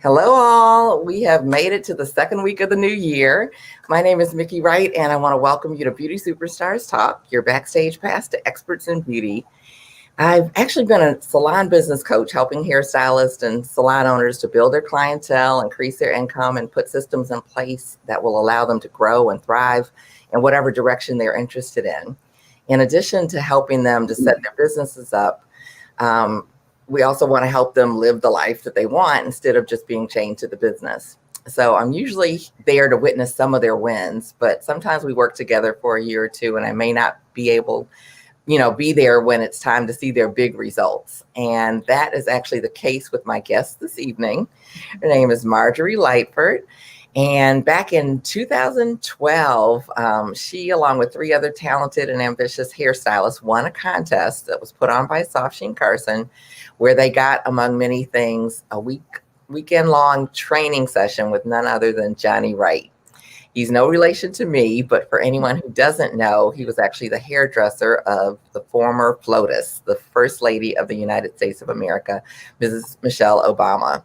Hello, all. We have made it to the second week of the new year. My name is Miki Wright, and I want to welcome you to Beauty Superstars Talk, your backstage pass to experts in beauty. I've actually been a salon business coach helping hairstylists and salon owners to build their clientele, increase their income, and put systems in place that will allow them to grow and thrive in whatever direction they're interested in. In addition to helping them to set their businesses up, um, we also want to help them live the life that they want instead of just being chained to the business. So I'm usually there to witness some of their wins, but sometimes we work together for a year or two, and I may not be able be there when it's time to see their big results. And that is actually the case with my guest this evening. Her name is Marjorie Lightford. And back in 2012, she, along with three other talented and ambitious hairstylists, won a contest that was put on by Soft Sheen Carson, where they got, among many things, a weekend-long training session with none other than Johnny Wright. He's no relation to me, but for anyone who doesn't know, he was actually the hairdresser of the former FLOTUS, the First Lady of the United States of America, Mrs. Michelle Obama.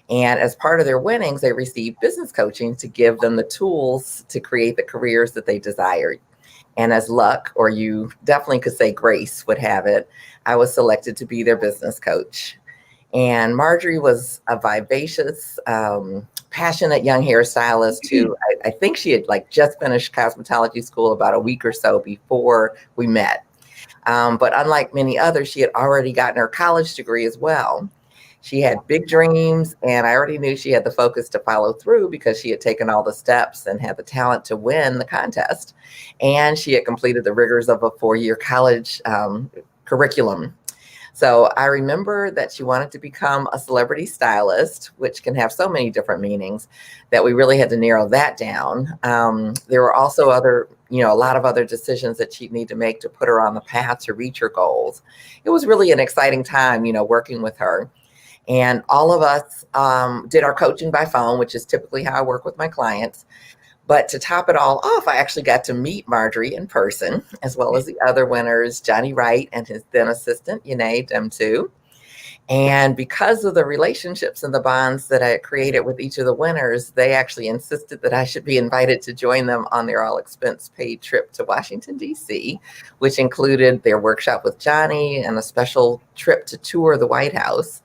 And as part of their winnings, they received business coaching to give them the tools to create the careers that they desired. And as luck, or you definitely could say grace would have it, I was selected to be their business coach. And Marjorie was a vivacious, passionate young hairstylist who I think she had just finished cosmetology school about a week or so before we met. But unlike many others, she had already gotten her college degree as well. She had big dreams, and I already knew she had the focus to follow through because she had taken all the steps and had the talent to win the contest. And she had completed the rigors of a 4-year college curriculum. So I remember that she wanted to become a celebrity stylist, which can have so many different meanings that we really had to narrow that down. There were also a lot of other decisions that she'd need to make to put her on the path to reach her goals. It was really an exciting time, working with her. And all of us did our coaching by phone, which is typically how I work with my clients. But to top it all off, I actually got to meet Marjorie in person, as well as the other winners, Johnny Wright and his then assistant, Yanae Demtu. And because of the relationships and the bonds that I had created with each of the winners, they actually insisted that I should be invited to join them on their all-expense-paid trip to Washington, D.C., which included their workshop with Johnny and a special trip to tour the White House.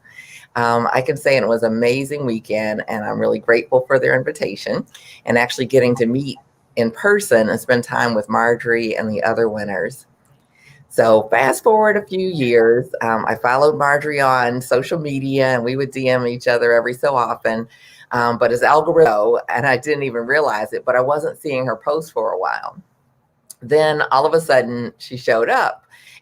I can say it was an amazing weekend, and I'm really grateful for their invitation and actually getting to meet in person and spend time with Marjorie and the other winners. So fast forward a few years, I followed Marjorie on social media, and we would DM each other every so often. But as algorithm, and I didn't even realize it, but I wasn't seeing her post for a while. Then all of a sudden she showed up.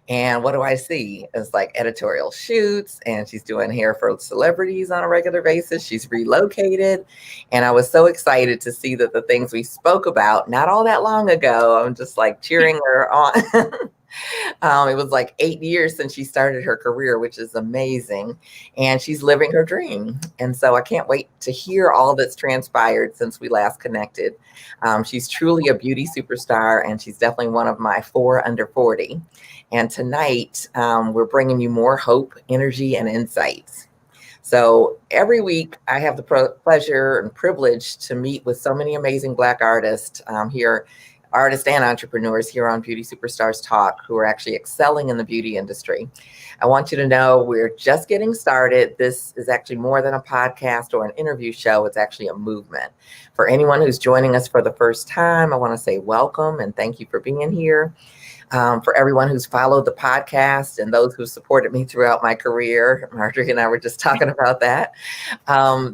And what do I see? It's like editorial shoots, and she's doing hair for celebrities on a regular basis. She's relocated. And I was so excited to see that the things we spoke about not all that long ago, I'm just cheering her on. It was 8 years since she started her career, which is amazing. And she's living her dream. And so I can't wait to hear all that's transpired since we last connected. She's truly a beauty superstar, and she's definitely one of my 4 under 40. And tonight, we're bringing you more hope, energy, and insights. So every week, I have the pleasure and privilege to meet with so many amazing Black artists artists and entrepreneurs here on Beauty Superstars Talk who are actually excelling in the beauty industry. I want you to know we're just getting started. This is actually more than a podcast or an interview show. It's actually a movement. For anyone who's joining us for the first time, I want to say welcome and thank you for being here. For everyone who's followed the podcast and those who supported me throughout my career, Marjorie and I were just talking about that.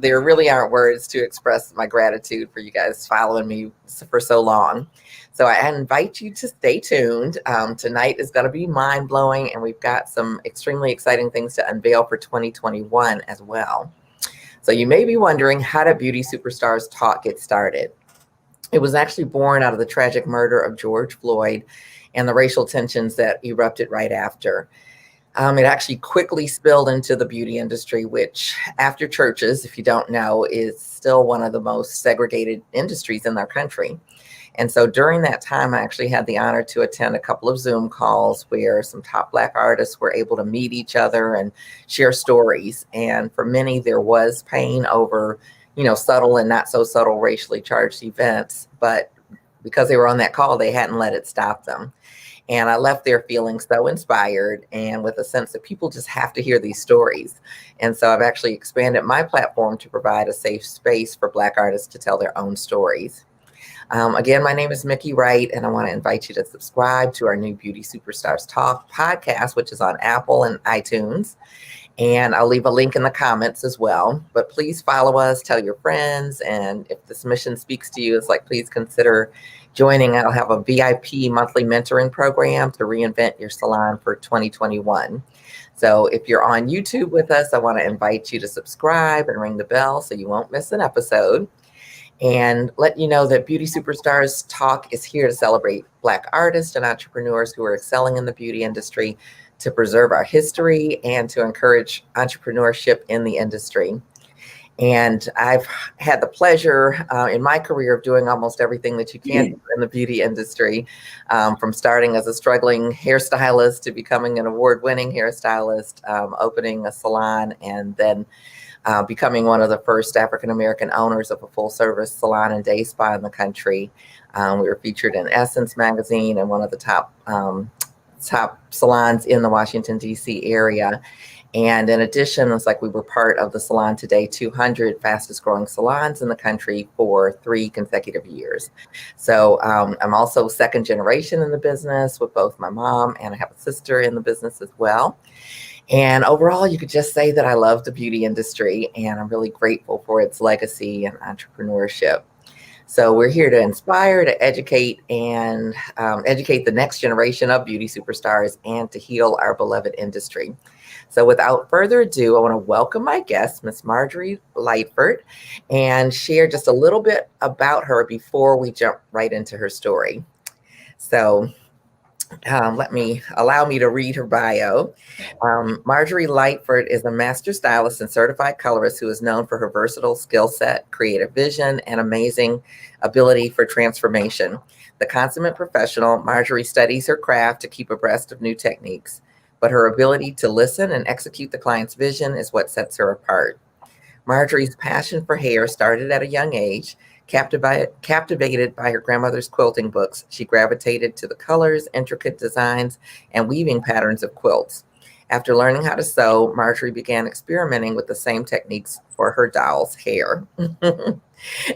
There really aren't words to express my gratitude for you guys following me for so long. So I invite you to stay tuned. Tonight is going to be mind-blowing, and we've got some extremely exciting things to unveil for 2021 as well. So you may be wondering, how did Beauty Superstars Talk get started? It was actually born out of the tragic murder of George Floyd and the racial tensions that erupted right after. It actually quickly spilled into the beauty industry, which, after churches, if you don't know, is still one of the most segregated industries in our country. And so during that time, I actually had the honor to attend a couple of Zoom calls where some top Black artists were able to meet each other and share stories. And for many, there was pain over, subtle and not so subtle racially charged events. But because they were on that call, they hadn't let it stop them. And I left there feeling so inspired and with a sense that people just have to hear these stories. And so I've actually expanded my platform to provide a safe space for Black artists to tell their own stories. Again, my name is Miki Wright, and I want to invite you to subscribe to our new Beauty Superstars Talk podcast, which is on Apple and iTunes. And I'll leave a link in the comments as well. But please follow us, tell your friends, and if this mission speaks to you, it's like, please consider joining. I'll have a VIP monthly mentoring program to reinvent your salon for 2021. So if you're on YouTube with us, I want to invite you to subscribe and ring the bell so you won't miss an episode. And let you know that Beauty Superstars Talk is here to celebrate Black artists and entrepreneurs who are excelling in the beauty industry, to preserve our history and to encourage entrepreneurship in the industry. And I've had the pleasure in my career of doing almost everything that you can do in the beauty industry, from starting as a struggling hairstylist to becoming an award-winning hairstylist, opening a salon, and then becoming one of the first African-American owners of a full-service salon and day spa in the country. We were featured in Essence magazine and one of the top salons in the Washington, D.C. area. And in addition, it's like we were part of the Salon Today 200 fastest growing salons in the country for 3 consecutive years. So I'm also second generation in the business with both my mom, and I have a sister in the business as well. And overall, you could just say that I love the beauty industry, and I'm really grateful for its legacy and entrepreneurship. So we're here to inspire, to educate, and educate the next generation of beauty superstars and to heal our beloved industry. So without further ado, I want to welcome my guest, Miss Marjorie Lightford, and share just a little bit about her before we jump right into her story. So allow me to read her bio. Marjorie Lightford is a master stylist and certified colorist who is known for her versatile skill set, creative vision, and amazing ability for transformation. The consummate professional, Marjorie studies her craft to keep abreast of new techniques, but her ability to listen and execute the client's vision is what sets her apart. Marjorie's passion for hair started at a young age. Captivated by her grandmother's quilting books, she gravitated to the colors, intricate designs, and weaving patterns of quilts. After learning how to sew, Marjorie began experimenting with the same techniques for her doll's hair.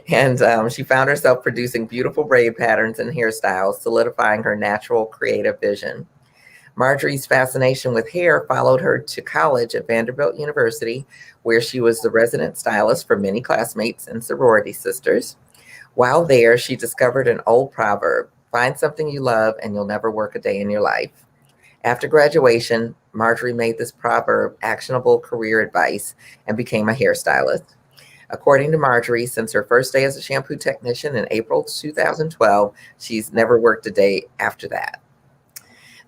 And she found herself producing beautiful braid patterns and hairstyles, solidifying her natural creative vision. Marjorie's fascination with hair followed her to college at Vanderbilt University, where she was the resident stylist for many classmates and sorority sisters. While there, she discovered an old proverb: find something you love and you'll never work a day in your life. After graduation, Marjorie made this proverb actionable career advice and became a hairstylist. According to Marjorie, since her first day as a shampoo technician in April 2012, she's never worked a day after that.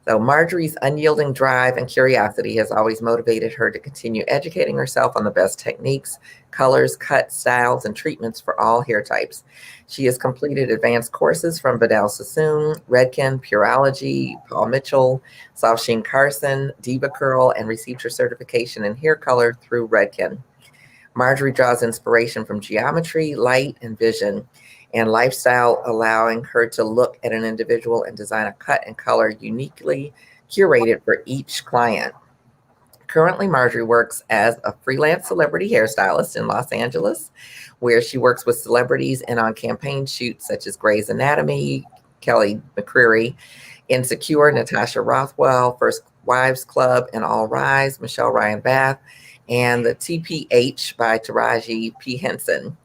So Marjorie's unyielding drive and curiosity has always motivated her to continue educating herself on the best techniques, colors, cuts, styles, and treatments for all hair types. She has completed advanced courses from Vidal Sassoon, Redken, Pureology, Paul Mitchell, Soft Sheen Carson, Diva Curl, and received her certification in hair color through Redken. Marjorie draws inspiration from geometry, light, and vision, and lifestyle, allowing her to look at an individual and design a cut and color uniquely curated for each client. Currently, Marjorie works as a freelance celebrity hairstylist in Los Angeles, where she works with celebrities and on campaign shoots such as Grey's Anatomy, Kelly McCreary, Insecure, Natasha Rothwell, First Wives Club, and All Rise, Michelle Ryan Bath, and the TPH by Taraji P. Henson.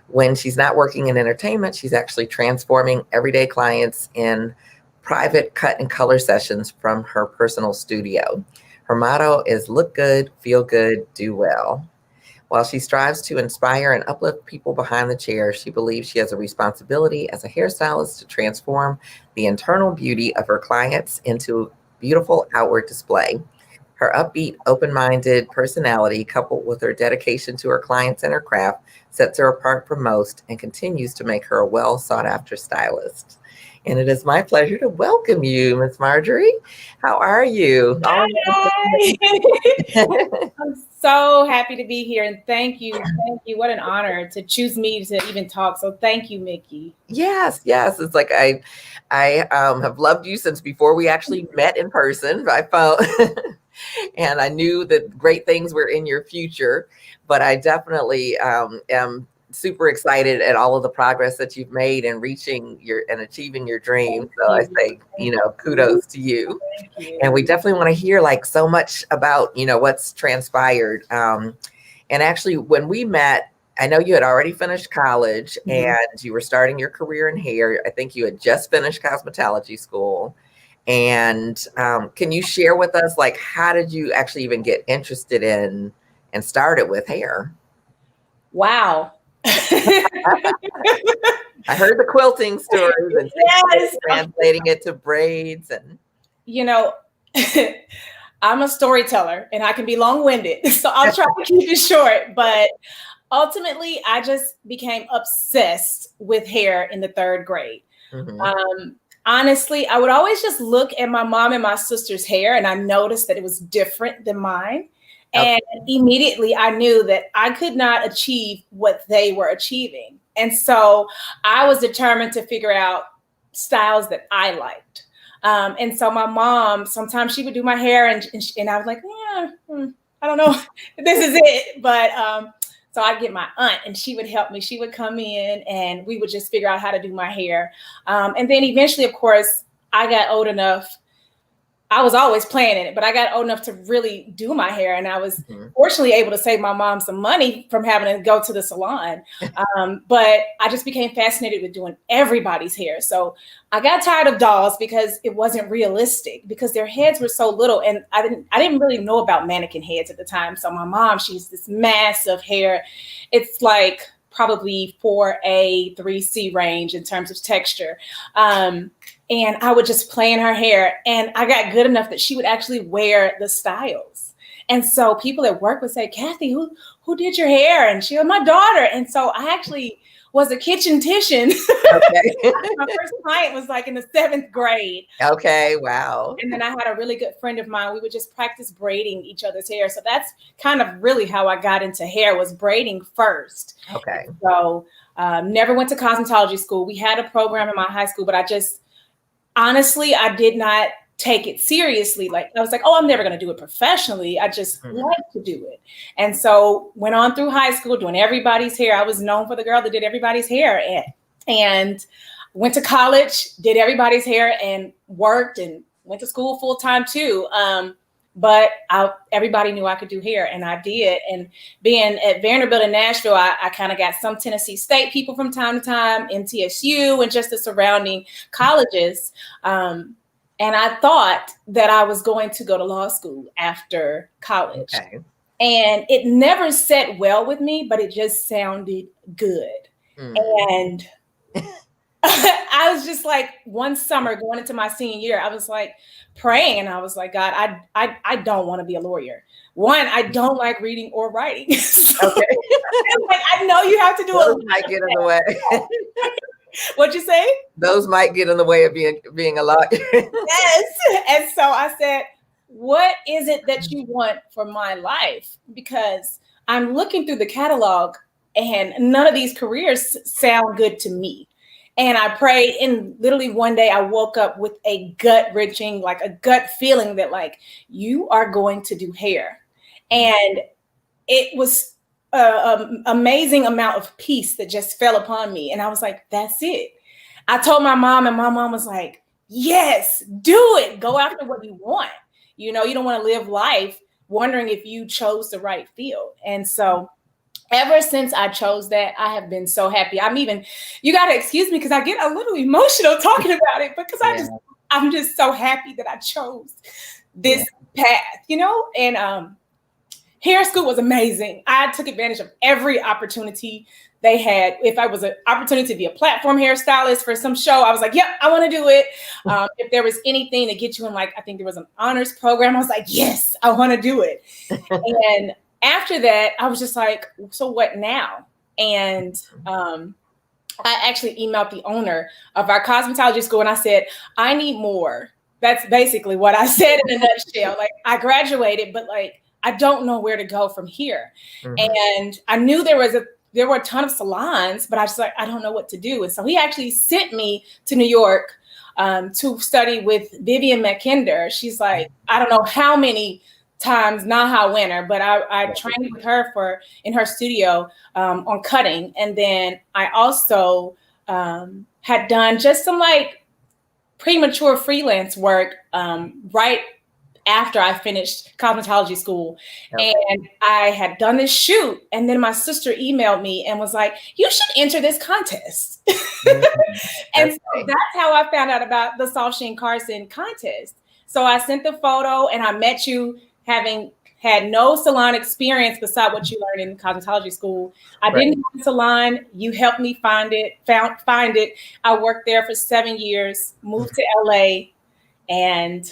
When she's not working in entertainment, she's actually transforming everyday clients in private cut and color sessions from her personal studio. Her motto is look good, feel good, do well. While she strives to inspire and uplift people behind the chair, she believes she has a responsibility as a hairstylist to transform the internal beauty of her clients into beautiful outward display. Her upbeat, open-minded personality, coupled with her dedication to her clients and her craft, sets her apart from most and continues to make her a well-sought-after stylist. And it is my pleasure to welcome you, Miss Marjorie. How are you? Hi. I'm so happy to be here, and thank you. Thank you. What an honor to choose me to even talk. So thank you, Miki. Yes, yes. It's like I have loved you since before we actually met in person by phone. And I knew that great things were in your future, but I definitely am super excited at all of the progress that you've made in reaching your and achieving your dreams. So I say, kudos to you. Thank you. And we definitely want to hear like so much about, what's transpired. And actually, when we met, I know you had already finished college and you were starting your career in hair. I think you had just finished cosmetology school. And can you share with us, like, how did you actually even get interested in and started with hair? Wow. I heard the quilting stories and Yes. translating it to braids and I'm a storyteller and I can be long-winded, so I'll try to keep it short. But ultimately, I just became obsessed with hair in the third grade. Honestly, I would always just look at my mom and my sister's hair, and I noticed that it was different than mine. And immediately I knew that I could not achieve what they were achieving. And so I was determined to figure out styles that I liked. And so my mom, sometimes she would do my hair and I was like, I don't know if this is it. But so I'd get my aunt and she would help me. She would come in and we would just figure out how to do my hair. And then eventually, of course, I got old enough. I was always playing in it, but I got old enough to really do my hair. And I was fortunately able to save my mom some money from having to go to the salon. But I just became fascinated with doing everybody's hair. So I got tired of dolls because it wasn't realistic, because their heads were so little. And I didn't really know about mannequin heads at the time. So my mom, she's this massive hair. It's like probably 4A, 3C range in terms of texture. And I would just play in her hair. And I got good enough that she would actually wear the styles. And so people at work would say, Kathy, who did your hair? And she was my daughter. And so I actually was a kitchen titian. Okay. My first client was like in the 7th grade. Okay, wow. And then I had a really good friend of mine. We would just practice braiding each other's hair. So that's kind of really how I got into hair, was braiding first. Okay. So never went to cosmetology school. We had a program in my high school, but honestly, I did not take it seriously. Like I was like, oh, I'm never going to do it professionally. I just like to do it. And so went on through high school doing everybody's hair. I was known for the girl that did everybody's hair, and went to college, did everybody's hair, and worked and went to school full time too. But everybody knew I could do hair, and I did. And being at Vanderbilt in Nashville, I kind of got some Tennessee State people from time to time, MTSU, and just the surrounding colleges. And I thought that I was going to go to law school after college. Okay. And it never set well with me, but it just sounded good. And I was just like, one summer going into my senior year, I was like praying, and I was like, God, I don't want to be a lawyer. One, I don't like reading or writing. So, Okay. like, I know you have to do Those might get in the way. What'd you say? Those might get in the way of being a lawyer. Yes. And so I said, what is it that you want for my life? Because I'm looking through the catalog and none of these careers sound good to me. And I prayed, and literally one day I woke up with a gut-wrenching, like a gut feeling that like, you are going to do hair. And it was an amazing amount of peace that just fell upon me. And I was like, that's it. I told my mom, and my mom was like, yes, do it. Go after what you want. You don't want to live life wondering if you chose the right field. And so ever since I chose that, I have been so happy. You got to excuse me because I get a little emotional talking about it, because I'm just so happy that I chose this path, and hair school was amazing. I took advantage of every opportunity they had. If I was an opportunity to be a platform hairstylist for some show, I was like, yep, I want to do it. If there was anything to get you in, like, I think there was an honors program, I was like, yes, I want to do it. And after that, I was just like, so what now? And I actually emailed the owner of our cosmetology school and I said, I need more. That's basically what I said in a nutshell. Like, I graduated, but like, I don't know where to go from here. And I knew there were a ton of salons, but I was like, I don't know what to do. And so he actually sent me to New York to study with Vivian McKinder. She's like, I don't know how many times Naha winner, but I trained with her in her studio on cutting. And then I also had done just some like premature freelance work right after I finished cosmetology school. And I had done this shoot. And then my sister emailed me and was like, you should enter this contest. And so that's how I found out about the Salsheen Carson contest. So I sent the photo and I met you having had no salon experience beside what you learned in cosmetology school. I didn't have a salon. You helped me find it. I worked there for 7 years, moved to LA. And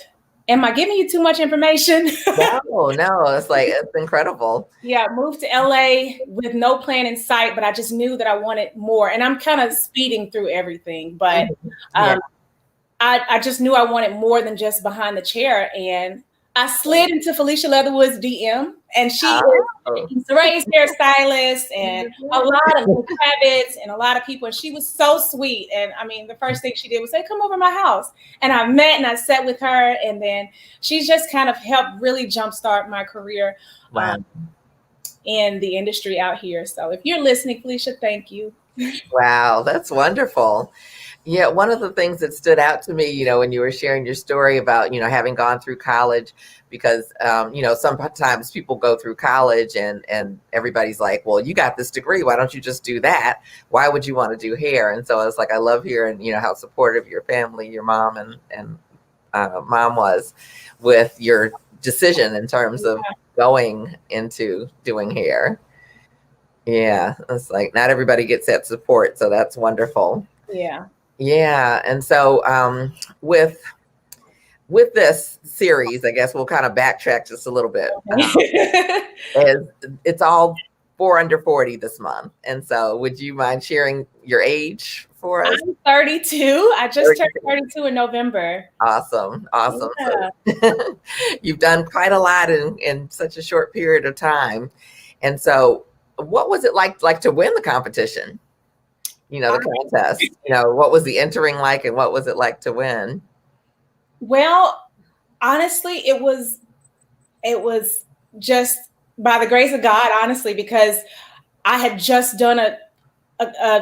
am I giving you too much information? No, it's incredible. Yeah, moved to LA with no plan in sight, but I just knew that I wanted more. And I'm kind of speeding through everything, but I just knew I wanted more than just behind the chair. And I slid into Felicia Leatherwood's DM, and she is Ray's hairstylist and a lot of Kravitz and a lot of people. And she was so sweet. And I mean, the first thing she did was say, come over to my house. And I met and I sat with her. And then she's just kind of helped really jumpstart my career in the industry out here. So if you're listening, Felicia, thank you. Wow, that's wonderful. Yeah, one of the things that stood out to me, when you were sharing your story about, having gone through college, because, sometimes people go through college and everybody's like, well, you got this degree. Why don't you just do that? Why would you want to do hair? And so it's like, I love hearing, how supportive your family, your mom and mom was with your decision in terms of going into doing hair. Yeah, it's like not everybody gets that support. So that's wonderful. Yeah. Yeah. And so with this series, I guess we'll kind of backtrack just a little bit. It's all 4 under 40 this month. And so would you mind sharing your age for us? I'm 32. I just turned 32 in November. Awesome. Yeah. So you've done quite a lot in such a short period of time. And so what was it like to win the competition? The contest, what was the entering like and what was it like to win? Well, honestly, it was just by the grace of God, honestly, because I had just done a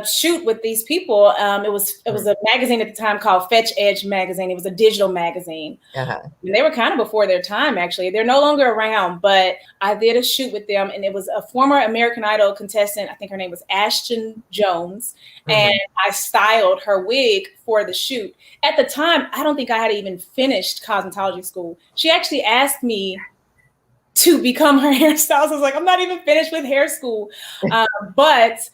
shoot with these people. It was a magazine at the time called Fetch Edge magazine. It was a digital magazine. And they were kind of before their time, actually. They're no longer around, but I did a shoot with them, and it was a former American Idol contestant. I think her name was Ashton Jones, and I styled her wig for the shoot. At the time, I don't think I had even finished cosmetology school. She actually asked me to become her hairstylist. I was like, I'm not even finished with hair school. But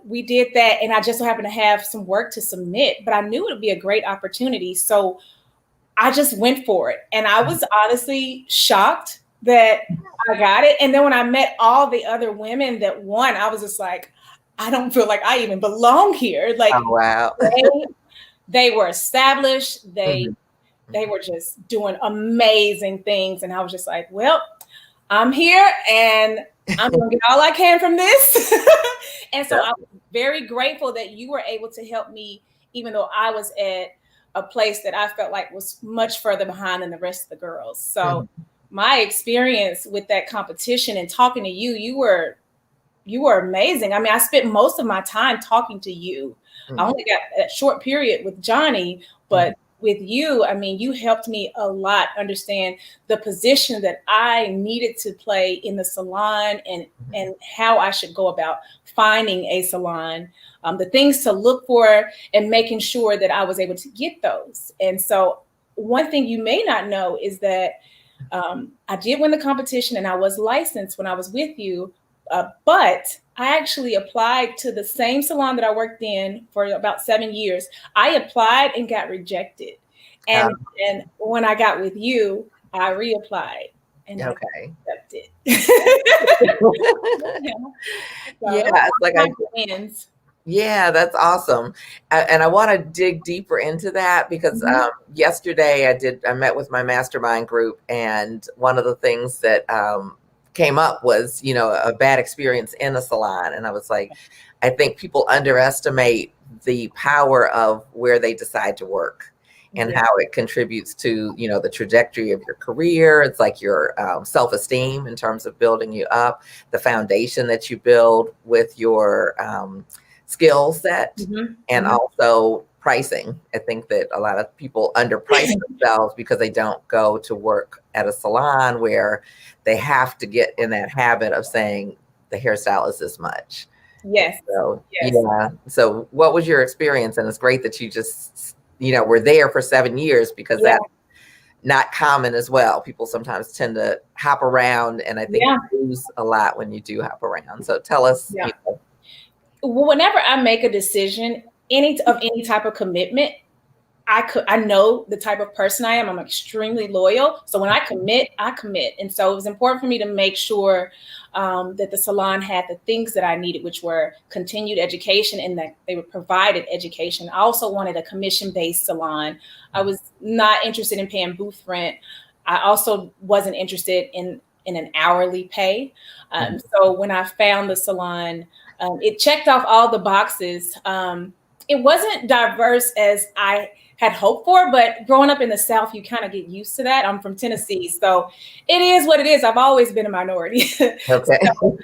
we did that, and I just so happened to have some work to submit, but I knew it would be a great opportunity. So I just went for it. And I was honestly shocked that I got it. And then when I met all the other women that won, I was just like, I don't feel like I even belong here. Like, oh, wow. they were established. They were just doing amazing things. And I was just like, well, I'm here and I'm going to get all I can from this. And so I was very grateful that you were able to help me, even though I was at a place that I felt like was much further behind than the rest of the girls. So my experience with that competition and talking to you, you were amazing. I mean, I spent most of my time talking to you. I only got a short period with Johnny, but with you, I mean, you helped me a lot understand the position that I needed to play in the salon and how I should go about finding a salon, the things to look for and making sure that I was able to get those. And so one thing you may not know is that I did win the competition and I was licensed when I was with you, but I actually applied to the same salon that I worked in for about 7 years. I applied and got rejected. And when I got with you, I reapplied and I got accepted. Yeah, it's like wins. Yeah, that's awesome. And I want to dig deeper into that because yesterday I met with my mastermind group, and one of the things that came up was, a bad experience in a salon. And I was like, I think people underestimate the power of where they decide to work and how it contributes to, the trajectory of your career. It's like your self-esteem in terms of building you up, the foundation that you build with your skill set, and also pricing. I think that a lot of people underprice themselves because they don't go to work at a salon where they have to get in that habit of saying the hairstyle is this much. Yes. So, yeah. So what was your experience? And it's great that you just, were there for 7 years, because that's not common as well. People sometimes tend to hop around, and I think you lose a lot when you do hop around. So tell us. Whenever I make a decision, any type of commitment, I know the type of person I am. I'm extremely loyal. So when I commit, I commit. And so it was important for me to make sure that the salon had the things that I needed, which were continued education, and that they provided education. I also wanted a commission-based salon. I was not interested in paying booth rent. I also wasn't interested in an hourly pay. So when I found the salon, it checked off all the boxes. It wasn't diverse as I had hoped for, but growing up in the South, you kind of get used to that. I'm from Tennessee, so it is what it is. I've always been a minority. Okay. So,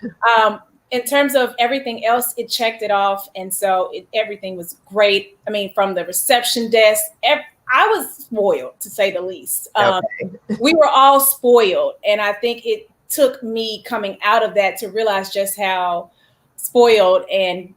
in terms of everything else, it checked it off. And so everything was great. I mean, from the reception desk, I was spoiled, to say the least. We were all spoiled. And I think it took me coming out of that to realize just how spoiled and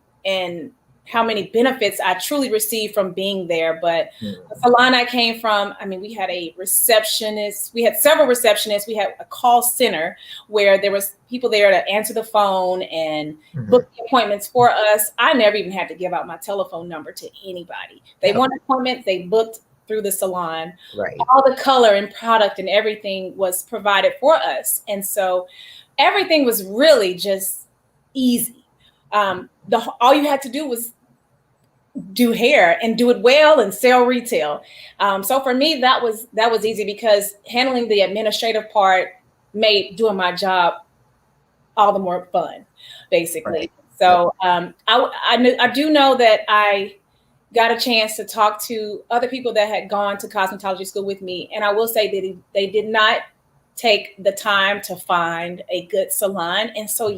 how many benefits I truly received from being there. But the salon I came from, I mean, we had a receptionist, we had several receptionists, we had a call center where there was people there to answer the phone and book the appointments for us. I never even had to give out my telephone number to anybody. They wanted appointments, they booked through the salon. Right. All the color and product and everything was provided for us. And so everything was really just easy. All you had to do was do hair and do it well and sell retail. So for me, that was easy, because handling the administrative part made doing my job all the more fun, basically. Right. So I do know that I got a chance to talk to other people that had gone to cosmetology school with me, and I will say that they did not take the time to find a good salon. And so,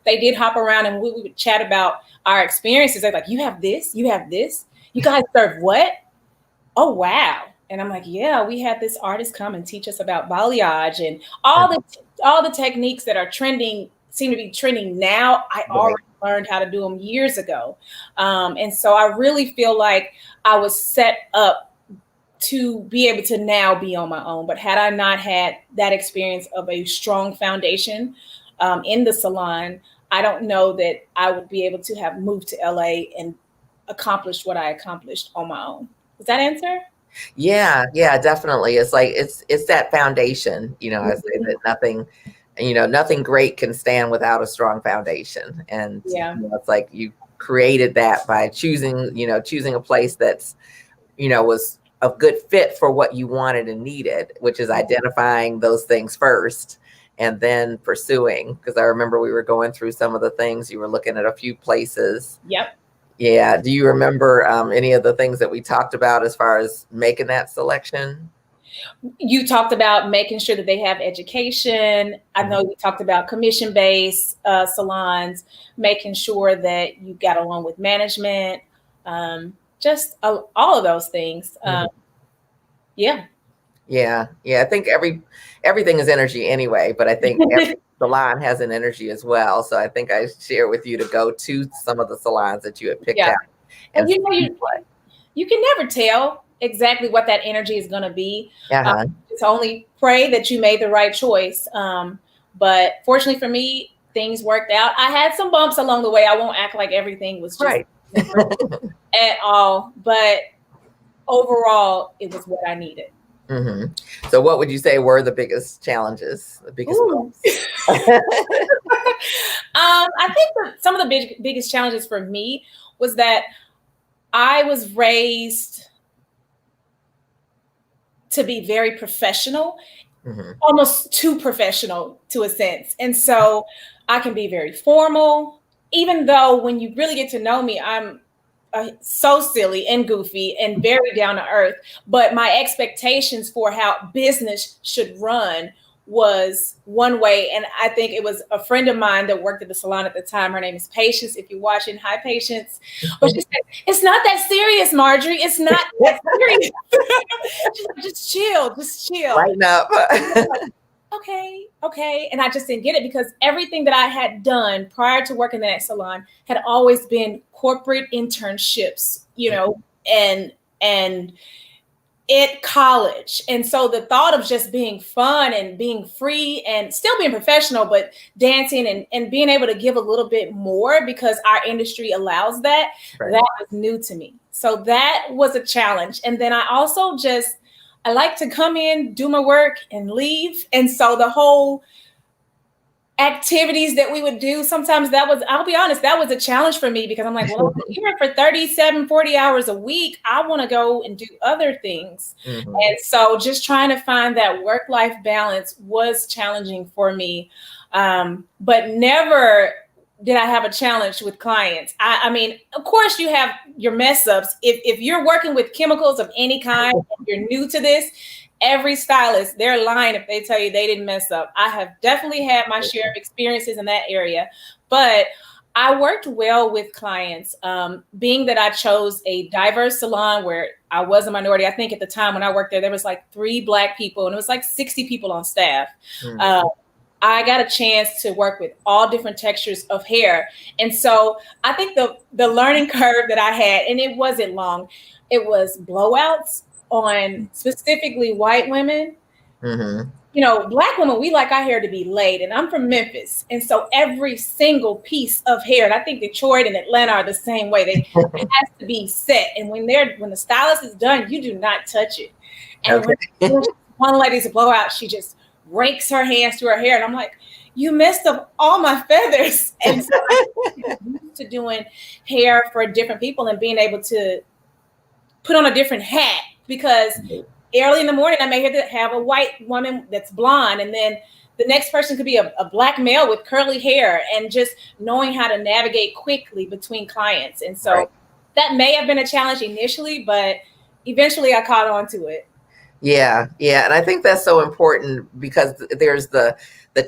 they did hop around, and we would chat about our experiences. They're like, you have this, you guys serve what? Oh, wow. And I'm like, yeah, we had this artist come and teach us about balayage and all the techniques that are trending, seem to be trending now. I already learned how to do them years ago. And so I really feel like I was set up to be able to now be on my own. But had I not had that experience of a strong foundation in the salon, I don't know that I would be able to have moved to LA and accomplished what I accomplished on my own. Does that answer? Yeah, definitely. It's like, it's that foundation, I say that nothing great can stand without a strong foundation. And it's like you created that by choosing a place that's, was a good fit for what you wanted and needed, which is identifying those things first and then pursuing. Because I remember we were going through some of the things, you were looking at a few places. Yep. Yeah. Do you remember any of the things that we talked about as far as making that selection? You talked about making sure that they have education. I know you talked about commission-based salons, making sure that you got along with management, just all of those things. Yeah. I think everything is energy anyway, but I think every salon has an energy as well. So I think I share with you to go to some of the salons that you had picked out. And you can never tell exactly what that energy is going to be. Uh-huh. Just only pray that you made the right choice. But fortunately for me, things worked out. I had some bumps along the way. I won't act like everything was just Right. at all, but overall, it was what I needed. Mm-hmm. So what would you say were the biggest challenges, the biggest bumps? I think some of the biggest challenges for me was that I was raised to be very professional, almost too professional to a sense. And so I can be very formal, even though when you really get to know me, I'm so silly and goofy and very down to earth. But my expectations for how business should run was one way. And I think it was a friend of mine that worked at the salon at the time. Her name is Patience. If you're watching, hi, Patience. But she said, it's not that serious, Marjorie. It's not that serious. Just chill, just chill. Lighten up. Okay. And I just didn't get it because everything that I had done prior to working in that salon had always been corporate internships, and at college. And so the thought of just being fun and being free and still being professional, but dancing and being able to give a little bit more because our industry allows that, Right. That was new to me. So that was a challenge. And then I also I like to come in, do my work and leave. And so the whole activities that we would do, sometimes I'll be honest, that was a challenge for me because I'm like, well, I'm here for 37, 40 hours a week. I want to go and do other things. Mm-hmm. And so just trying to find that work-life balance was challenging for me. But never did I have a challenge with clients. I mean, of course you have your mess ups. If you're working with chemicals of any kind, if you're new to this, every stylist, they're lying if they tell you they didn't mess up. I have definitely had my share of experiences in that area, but I worked well with clients. Being that I chose a diverse salon where I was a minority, I think at the time when I worked there was like 3 Black people and it was like 60 people on staff. Mm-hmm. I got a chance to work with all different textures of hair. And so I think the learning curve that I had, and it wasn't long, it was blowouts on specifically white women. Mm-hmm. Black women, we like our hair to be laid, and I'm from Memphis. And so every single piece of hair, and I think Detroit and Atlanta are the same way, it has to be set. And when the stylist is done, you do not touch it. And when one lady's a blowout, she just rakes her hands through her hair. And I'm like, you messed up all my feathers. And so I'm used to doing hair for different people and being able to put on a different hat. Because early in the morning, I may have a white woman that's blonde, and then the next person could be a Black male with curly hair, and just knowing how to navigate quickly between clients. And so that may have been a challenge initially, but eventually I caught on to it. Yeah. And I think that's so important because there's the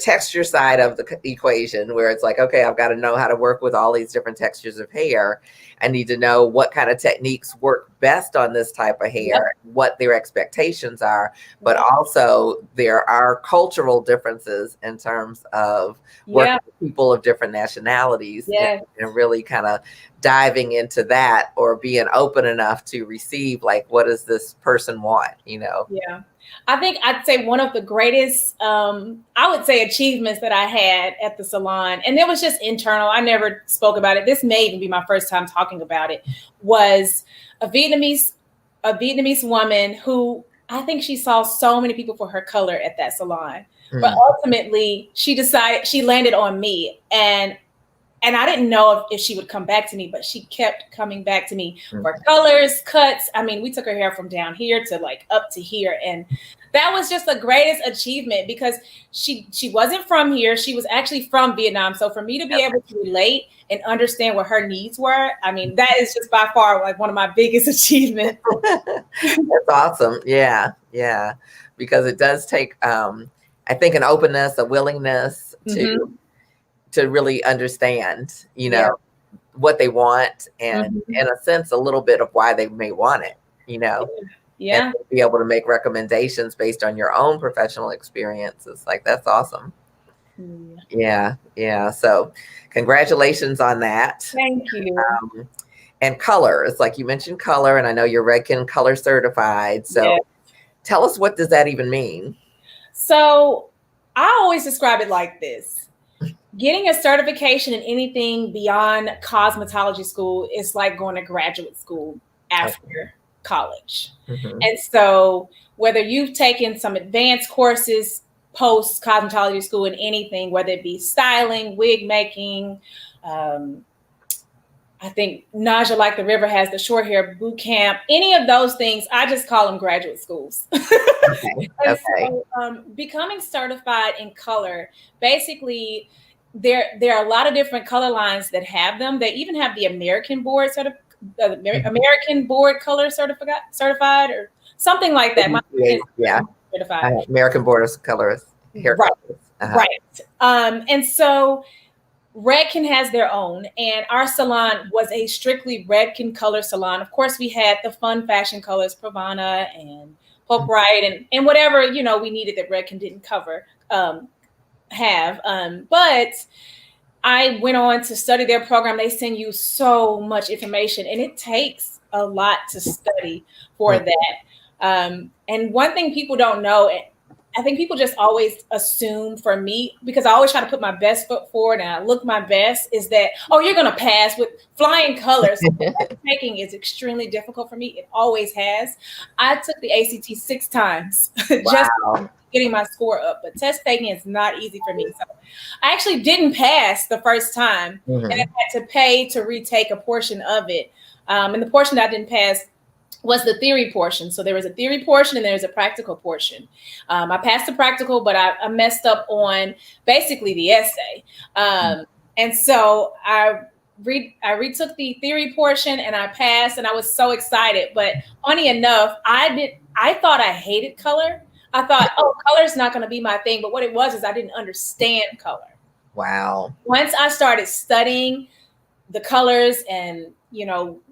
texture side of the equation where it's like, okay, I've got to know how to work with all these different textures of hair. I need to know what kind of techniques work best on this type of hair, what their expectations are, but also there are cultural differences in terms of working with people of different nationalities and really kind of diving into that or being open enough to receive, like, what does this person want, Yeah. I think I'd say one of the greatest, achievements that I had at the salon, and it was just internal, I never spoke about it, this may even be my first time talking about it, was a Vietnamese woman who, I think she saw so many people for her color at that salon. But ultimately, she landed on me. And I didn't know if she would come back to me, but she kept coming back to me for colors, cuts. I mean, we took her hair from down here to like up to here. And that was just the greatest achievement because she wasn't from here. She was actually from Vietnam. So for me to be able to relate and understand what her needs were, I mean, that is just by far like one of my biggest achievements. That's awesome. Yeah. Because it does take, I think, an openness, a willingness to really understand, what they want and in a sense, a little bit of why they may want it, and be able to make recommendations based on your own professional experiences. Like, that's awesome. Yeah. So congratulations on that. Thank you. And color. It's like you mentioned color, and I know you're Redken color certified. So Yeah. tell us, what does that even mean? So I always describe it like this. Getting a certification in anything beyond cosmetology school is like going to graduate school after college. Mm-hmm. And so whether you've taken some advanced courses post cosmetology school in anything, whether it be styling, wig making, I think Naja Like the River has the short hair boot camp, any of those things, I just call them graduate schools. Okay. So, becoming certified in color, basically, there are a lot of different color lines that have them. They even have the American Board American Board Color certified or something like that. Yeah. Certified. American Board of Colors. Hair Right. colors. Right. And so Redken has their own, and our salon was a strictly Redken color salon. Of course, we had the fun fashion colors, Pravana and Pope Wright, and whatever we needed that Redken didn't have. But I went on to study their program. They send you so much information, and it takes a lot to study for that. And one thing people don't know, I think people just always assume for me, because I always try to put my best foot forward and I look my best, is that, oh, you're going to pass with flying colors. Test taking is extremely difficult for me. It always has. I took the ACT 6 times just getting my score up, but test taking is not easy for me. So I actually didn't pass the first time, and I had to pay to retake a portion of it. And the portion that I didn't pass was the theory portion. So there was a theory portion and there was a practical portion. I passed the practical, but I messed up on basically the essay. And so I retook the theory portion and I passed, and I was so excited. But funny enough, I thought I hated color. I thought, oh, color's not going to be my thing. But what it was is I didn't understand color. Wow. Once I started studying the colors and,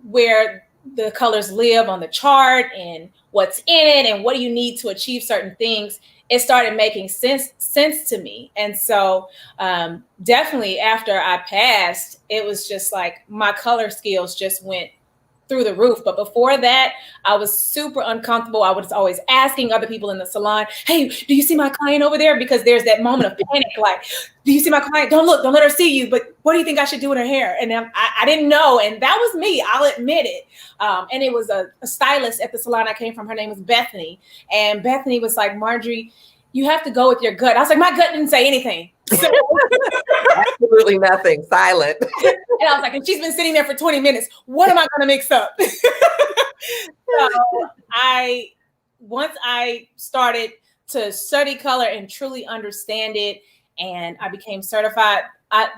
where the colors live on the chart and what's in it and what do you need to achieve certain things, it started making sense to me. And so definitely after I passed, it was just like my color skills just went through the roof. But before that, I was super uncomfortable. I was always asking other people in the salon, hey, do you see my client over there? Because there's that moment of panic, like, do you see my client? Don't look, don't let her see you. But what do you think I should do in her hair? And I didn't know. And that was me. I'll admit it. And it was a stylist at the salon I came from. Her name was Bethany. And Bethany was like, Marjorie, you have to go with your gut. I was like, my gut didn't say anything. So, absolutely nothing, silent. And I was like, and she's been sitting there for 20 minutes. What am I going to mix up? So once I started to study color and truly understand it, and I became certified,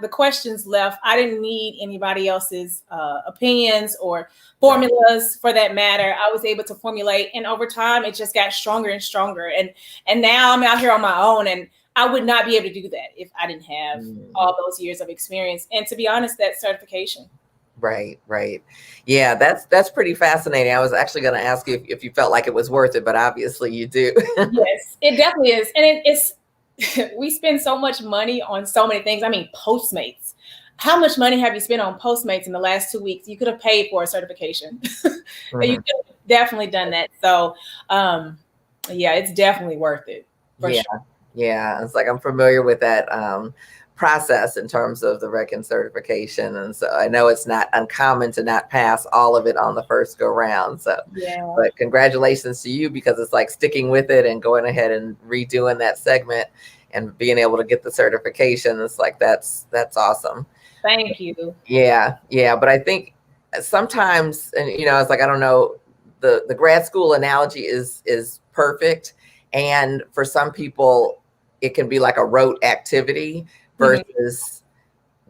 the questions left. I didn't need anybody else's opinions or formulas for that matter. I was able to formulate, and over time, it just got stronger and stronger. And now I'm out here on my own, and I would not be able to do that if I didn't have all those years of experience. And to be honest, that certification. Right. Yeah, that's pretty fascinating. I was actually going to ask you if you felt like it was worth it, but obviously you do. Yes, it definitely is. And it's we spend so much money on so many things. I mean, Postmates. How much money have you spent on Postmates in the last 2 weeks? You could have paid for a certification. You could have definitely done that. So, yeah, it's definitely worth it. For sure. Yeah, it's like I'm familiar with that process in terms of the Redken certification, and so I know it's not uncommon to not pass all of it on the first go round. So, but congratulations to you, because it's like sticking with it and going ahead and redoing that segment and being able to get the certification. It's like that's awesome. Thank you. Yeah, but I think sometimes, and it's like I don't know, the grad school analogy is perfect, and for some people, it can be like a rote activity versus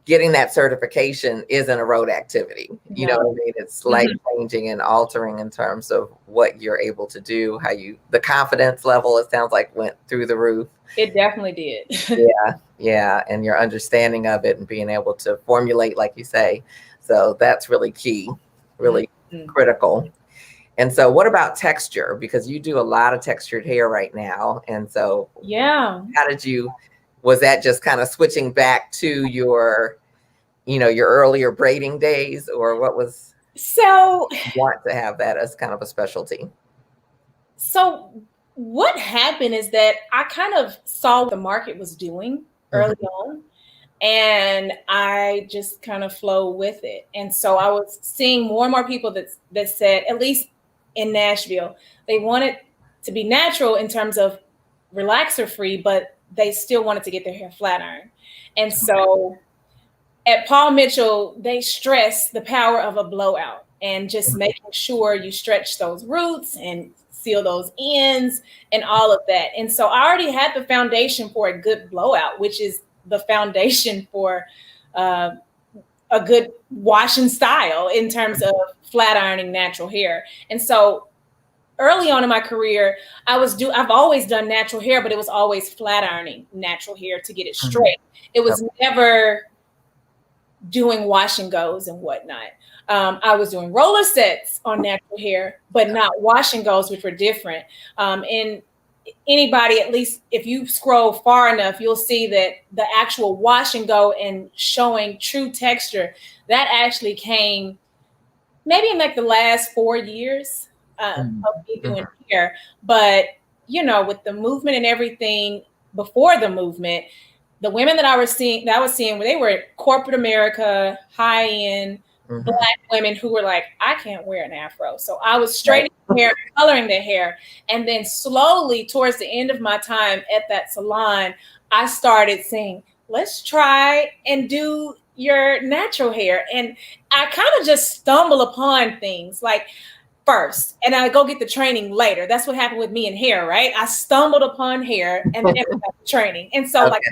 getting that certification isn't a rote activity. You know what I mean? It's life changing and altering in terms of what you're able to do, the confidence level, it sounds like, went through the roof. It definitely did. Yeah. And your understanding of it and being able to formulate, like you say. So that's really key, really critical. And so what about texture? Because you do a lot of textured hair right now. And so was that just kind of switching back to your, your earlier braiding days, or what was? So, want to have that as kind of a specialty? so what happened is that I kind of saw what the market was doing early on, and I just kind of flow with it. And so I was seeing more and more people that said, at least in Nashville, they wanted to be natural in terms of relaxer free, but they still wanted to get their hair flat iron. And so at Paul Mitchell, they stress the power of a blowout and just making sure you stretch those roots and seal those ends and all of that. And so I already had the foundation for a good blowout, which is the foundation for a good washing style in terms of flat ironing natural hair. And so early on in my career, I've always done natural hair, but it was always flat ironing natural hair to get it straight. It was never doing wash and goes and whatnot. I was doing roller sets on natural hair, but not wash and goes, which were different. And anybody, at least if you scroll far enough, you'll see that the actual wash and go and showing true texture, that actually came maybe in like the last 4 years of me doing hair. But, you know, with the movement and everything before the movement, the women that I was seeing, they were corporate America, high end Black women who were like, I can't wear an afro. So I was straightening their hair, coloring their hair. And then slowly towards the end of my time at that salon, I started saying, let's try and do your natural hair. And I kind of just stumble upon things like first, and I go get the training later. That's what happened with me in hair, right? I stumbled upon hair and then got the training. And so like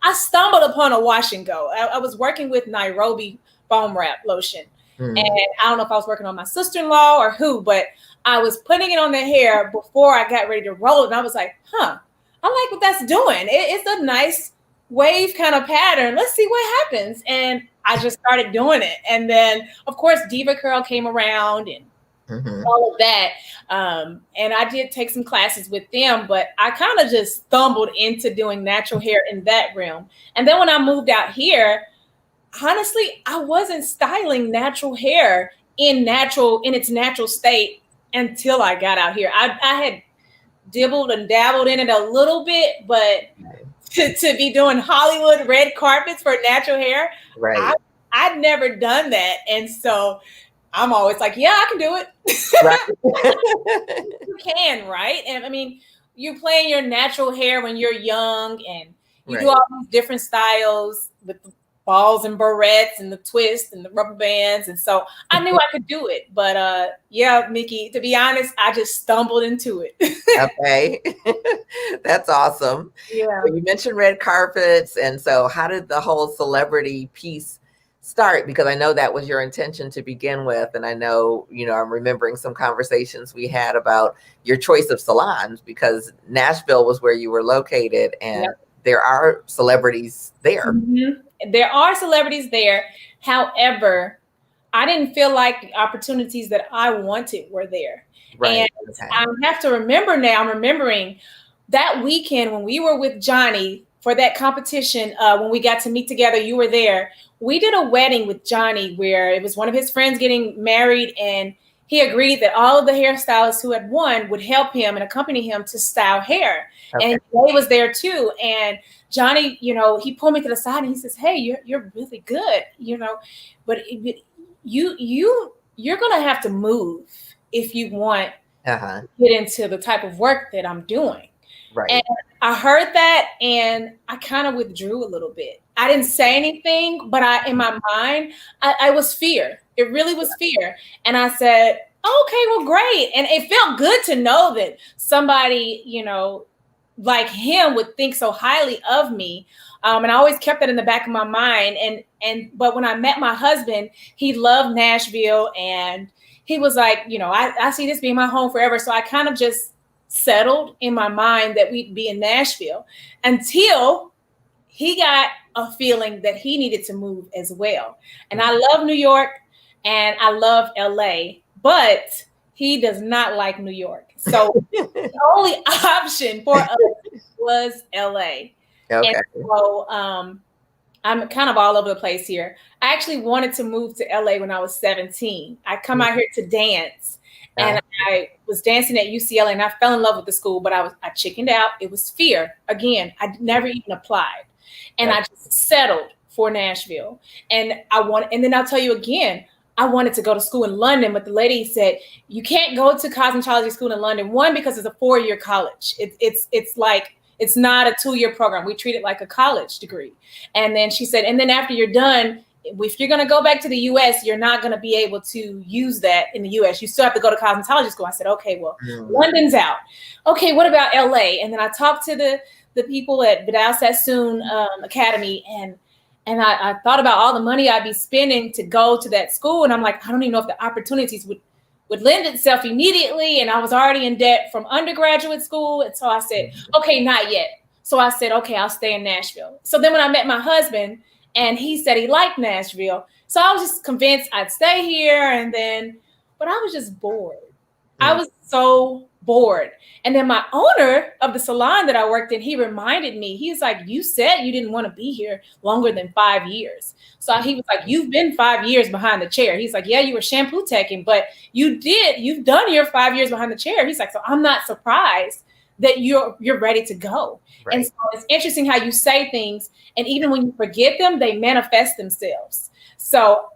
I stumbled upon a wash and go. I was working with Nairobi foam wrap lotion. And I don't know if I was working on my sister-in-law or who, but I was putting it on the hair before I got ready to roll it. And I was like, I like what that's doing. It's a nice wave kind of pattern. Let's see what happens. And I just started doing it. And then, of course, Diva Curl came around and all of that. And I did take some classes with them, but I kind of just stumbled into doing natural hair in that realm. And then when I moved out here, honestly, I wasn't styling natural hair in its natural state until I got out here. I had dibbled and dabbled in it a little bit, but to be doing Hollywood red carpets for natural hair, I'd never done that. And so I'm always like, yeah, I can do it. You can, right? And I mean, you play in your natural hair when you're young and you do all these different styles with the balls and barrettes and the twists and the rubber bands. And so I knew I could do it. But yeah, Miki, to be honest, I just stumbled into it. Okay. That's awesome. Yeah. So you mentioned red carpets. And so how did the whole celebrity piece start? Because I know that was your intention to begin with. And I know, you know, I'm remembering some conversations we had about your choice of salons because Nashville was where you were located and there are celebrities there. There are celebrities there. However, I didn't feel like the opportunities that I wanted were there. And I have to remember now, I'm remembering that weekend when we were with Johnny for that competition, when we got to meet together, you were there. We did a wedding with Johnny where it was one of his friends getting married, and he agreed that all of the hairstylists who had won would help him and accompany him to style hair. And Jay was there too. And Johnny, you know, he pulled me to the side and he says, hey, you're really good, you know, but you're going to have to move if you want to get into the type of work that I'm doing. And I heard that and I kind of withdrew a little bit. I didn't say anything, but in my mind, I was fear. It really was fear. And I said, okay, well, great. And it felt good to know that somebody, you know, like him would think so highly of me. And I always kept that in the back of my mind. But when I met my husband, he loved Nashville and he was like, you know, I see this being my home forever. So I kind of just settled in my mind that we'd be in Nashville until he got a feeling that he needed to move as well. And I love New York and I love LA, but he does not like New York. So the only option for us was LA. And so I'm kind of all over the place here. I actually wanted to move to LA when I was 17. I come out here to dance, and I was dancing at UCLA, and I fell in love with the school, but I chickened out. It was fear. Again, I never even applied, and I just settled for Nashville. And then I'll tell you again, I wanted to go to school in London, but the lady said, you can't go to cosmetology school in London. One, because it's a 4-year college. It's like, it's not a 2-year program. We treat it like a college degree. And then she said, and then after you're done, if you're going to go back to the US, you're not going to be able to use that in the US. You still have to go to cosmetology school. I said, okay, well, London's out. Okay, what about LA? And then I talked to the people at Vidal Sassoon Academy, and I thought about all the money I'd be spending to go to that school. And I'm like, I don't even know if the opportunities would lend itself immediately. And I was already in debt from undergraduate school. And so I said, okay, not yet. So I said, okay, I'll stay in Nashville. So then when I met my husband, and he said he liked Nashville, so I was just convinced I'd stay here. But I was just bored. I was so bored. And then my owner of the salon that I worked in, he reminded me, he's like, you said you didn't want to be here longer than 5 years. So he was like, you've been 5 years behind the chair. He's like, yeah, you were shampoo teching, but you've done your 5 years behind the chair. He's like, so I'm not surprised that you're ready to go. Right. And so it's interesting how you say things, and even when you forget them, they manifest themselves. So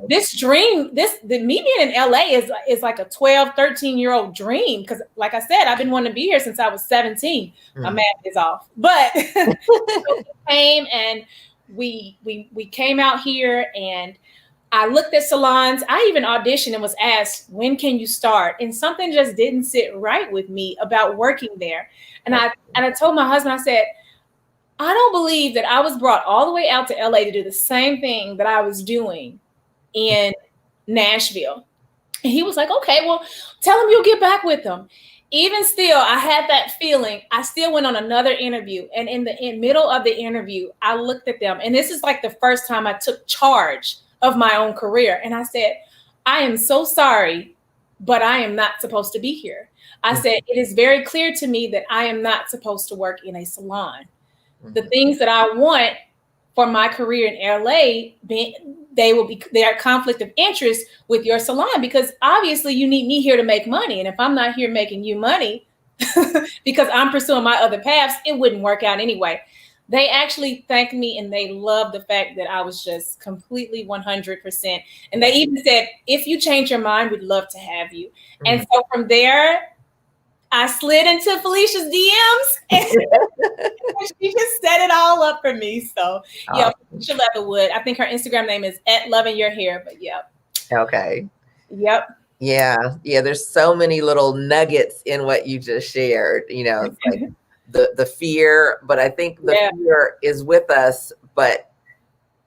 this dream, me being in LA is like a 12, 13-year-old dream. Because like I said, I've been wanting to be here since I was 17. My math is off. But so we came, and we came out here, and I looked at salons. I even auditioned and was asked, when can you start? And something just didn't sit right with me about working there. And I told my husband, I said, I don't believe that I was brought all the way out to LA to do the same thing that I was doing in Nashville. And he was like, okay, well, tell him you'll get back with them. Even still, I had that feeling. I still went on another interview. And in the middle of the interview, I looked at them. And this is like the first time I took charge of my own career. And I said, I am so sorry, but I am not supposed to be here. I said, it is very clear to me that I am not supposed to work in a salon. The things that I want for my career in LA, they are conflict of interest with your salon, because obviously you need me here to make money. And if I'm not here making you money because I'm pursuing my other paths, it wouldn't work out anyway. They actually thanked me, and they loved the fact that I was just completely 100%. And they even said, if you change your mind, we'd love to have you. And so from there, I slid into Felicia's DMs, and she just set it all up for me. So yeah, Felicia Leatherwood. I think her Instagram name is @lovingyourhair, but yeah. Okay. Yep. Yeah. There's so many little nuggets in what you just shared. It's like the fear, but I think the fear is with us, but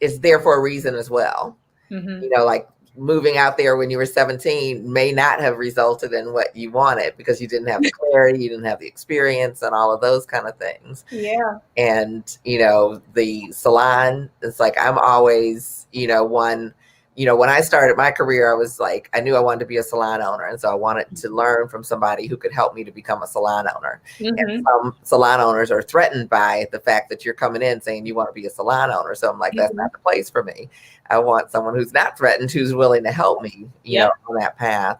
it's there for a reason as well. Like moving out there when you were 17 may not have resulted in what you wanted, because you didn't have the clarity, you didn't have the experience, and all of those kind of things. Yeah. And, the salon, it's like, I'm always, when I started my career, I was like, I knew I wanted to be a salon owner. And so I wanted to learn from somebody who could help me to become a salon owner. And some salon owners are threatened by the fact that you're coming in saying you want to be a salon owner. So I'm like, that's not the place for me. I want someone who's not threatened, who's willing to help me, on that path.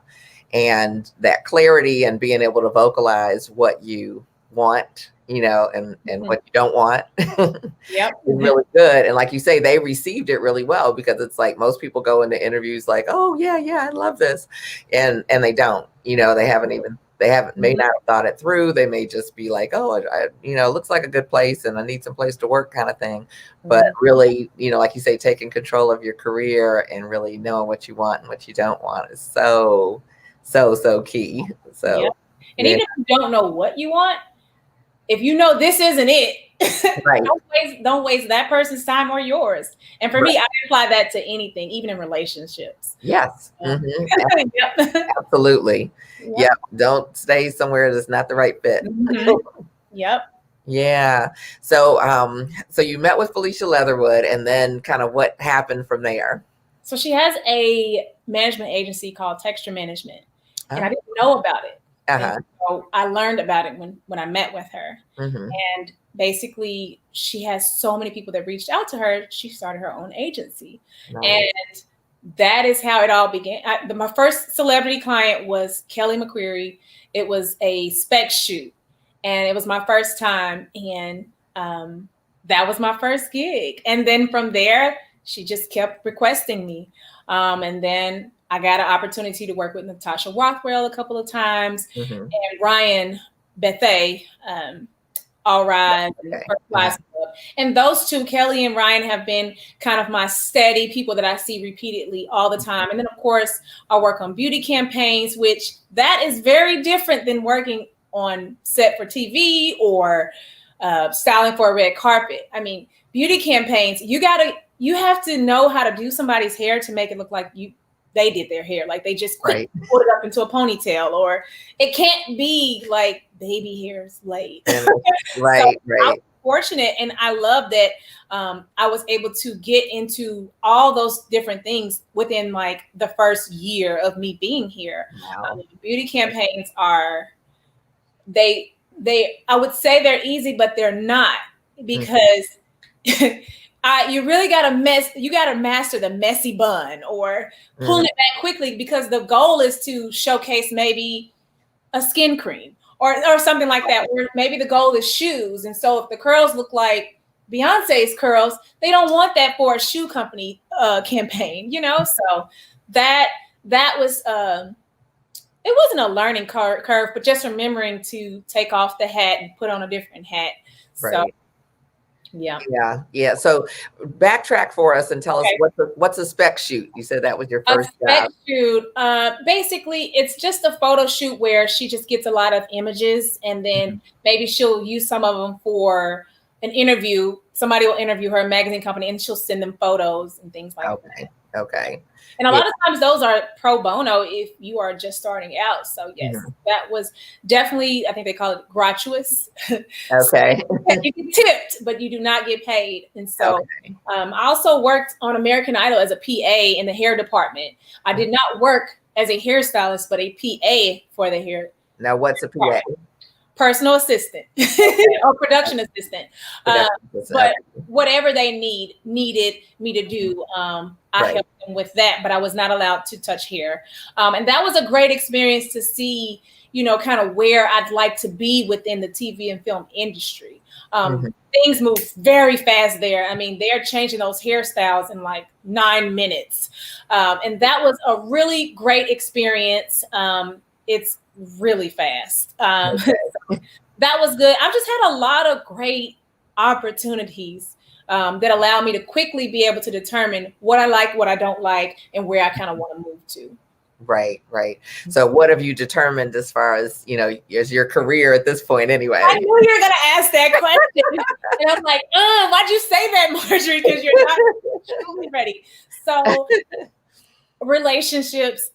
And that clarity and being able to vocalize what you want, and what you don't want is really good. And like you say, they received it really well, because it's like most people go into interviews like, oh yeah, I love this. And they don't, they may not have thought it through. They may just be like, oh, it looks like a good place and I need some place to work kind of thing. But really, like you say, taking control of your career and really knowing what you want and what you don't want is so key. So, and even if you don't know what you want, if you know this isn't it, don't waste that person's time or yours. And for me, I apply that to anything, even in relationships. Yes. Absolutely. Yep. Don't stay somewhere that's not the right fit. Yep. Yeah. So you met with Felicia Leatherwood, and then kind of what happened from there? So she has a management agency called Texture Management, and I didn't know about it. So I learned about it when I met with her. And basically she has so many people that reached out to her. She started her own agency. Nice. And that is how it all began. My first celebrity client was Kelly McQuarrie. It was a spec shoot, and it was my first time. And that was my first gig. And then from there, she just kept requesting me. And then I got an opportunity to work with Natasha Rothwell a couple of times, and Ryan Bethay, All Rise, and First Class Club. And those two, Kelly and Ryan, have been kind of my steady people that I see repeatedly all the time. And then, of course, I work on beauty campaigns, which that is very different than working on set for TV or styling for a red carpet. I mean, beauty campaigns, you have to know how to do somebody's hair to make it look like they did their hair, like they just put it up into a ponytail, or it can't be like baby hairs laid. Right. I was fortunate, and I love that I was able to get into all those different things within like the first year of me being here. Wow. Beauty campaigns are I would say they're easy, but they're not, because you really gotta master the messy bun or pulling it back quickly, because the goal is to showcase maybe a skin cream or something like that, where maybe the goal is shoes. And so if the curls look like Beyonce's curls, they don't want that for a shoe company campaign, So that was it wasn't a learning curve, but just remembering to take off the hat and put on a different hat. Right. So yeah. So backtrack for us and tell us what's a spec shoot. You said that was your first spec shoot. Basically, it's just a photo shoot where she just gets a lot of images, and then maybe she'll use some of them for an interview. Somebody will interview her, a magazine company, and she'll send them photos and things like that. Okay. And a lot of times those are pro bono if you are just starting out. So yes, that was definitely, I think they call it gratuitous. Okay. So you get tipped, but you do not get paid. And so I also worked on American Idol as a PA in the hair department. I did not work as a hairstylist, but a PA for the hair. Now, what's a PA? Personal assistant or production assistant. But whatever they needed me to do, I helped them with that, but I was not allowed to touch hair. And that was a great experience to see, kind of where I'd like to be within the TV and film industry. Things move very fast there. I mean, they're changing those hairstyles in like 9 minutes. And that was a really great experience. It's really fast. That was good. I've just had a lot of great opportunities that allow me to quickly be able to determine what I like, what I don't like, and where I kind of want to move to. Right. So what have you determined as far as, as your career at this point anyway? I knew you were going to ask that question. And I was like, why'd you say that, Marjorie? Because you're not truly ready. So relationships,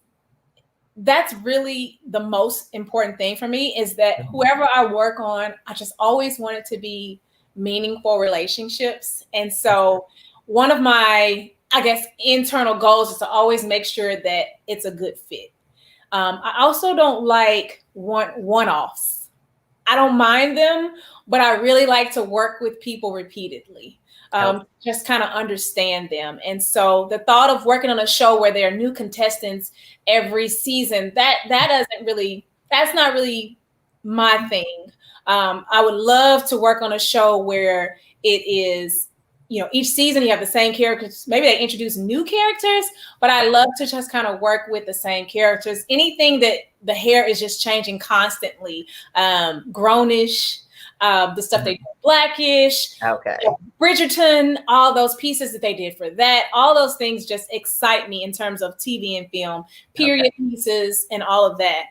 that's really the most important thing for me, is that whoever I work on, I just always want it to be meaningful relationships. And so one of my, I guess, internal goals is to always make sure that it's a good fit. I also don't like one-offs. I don't mind them, but I really like to work with people repeatedly. Just kind of understand them. And so the thought of working on a show where there are new contestants every season, that's not really my thing. I would love to work on a show where it is, each season you have the same characters. Maybe they introduce new characters, but I love to just kind of work with the same characters. Anything that the hair is just changing constantly, grownish, the stuff they did Blackish, Bridgerton, all those pieces that they did for that, all those things just excite me in terms of TV and film, period pieces and all of that.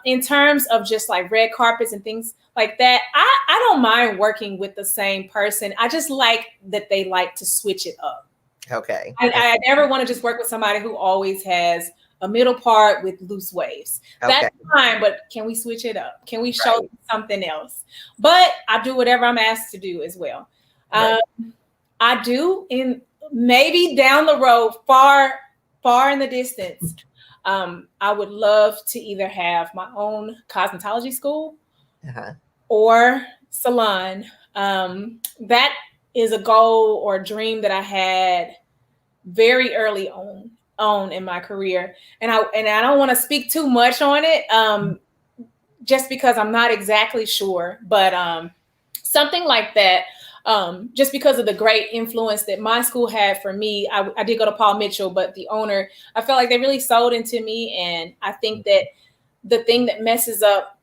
In terms of just like red carpets and things like that, I don't mind working with the same person. I just like that they like to switch it up. I never want to just work with somebody who always has a middle part with loose waves. That's fine, but can we switch it up? Can we show something else? But I do whatever I'm asked to do as well. I do, in maybe down the road, far in the distance, I would love to either have my own cosmetology school or salon. That is a goal or dream that I had very early on in my career. And I don't want to speak too much on it, just because I'm not exactly sure, but something like that. Just because of the great influence that my school had for me. I did go to Paul Mitchell, but the owner, I felt like they really sold into me. And I think that the thing that messes up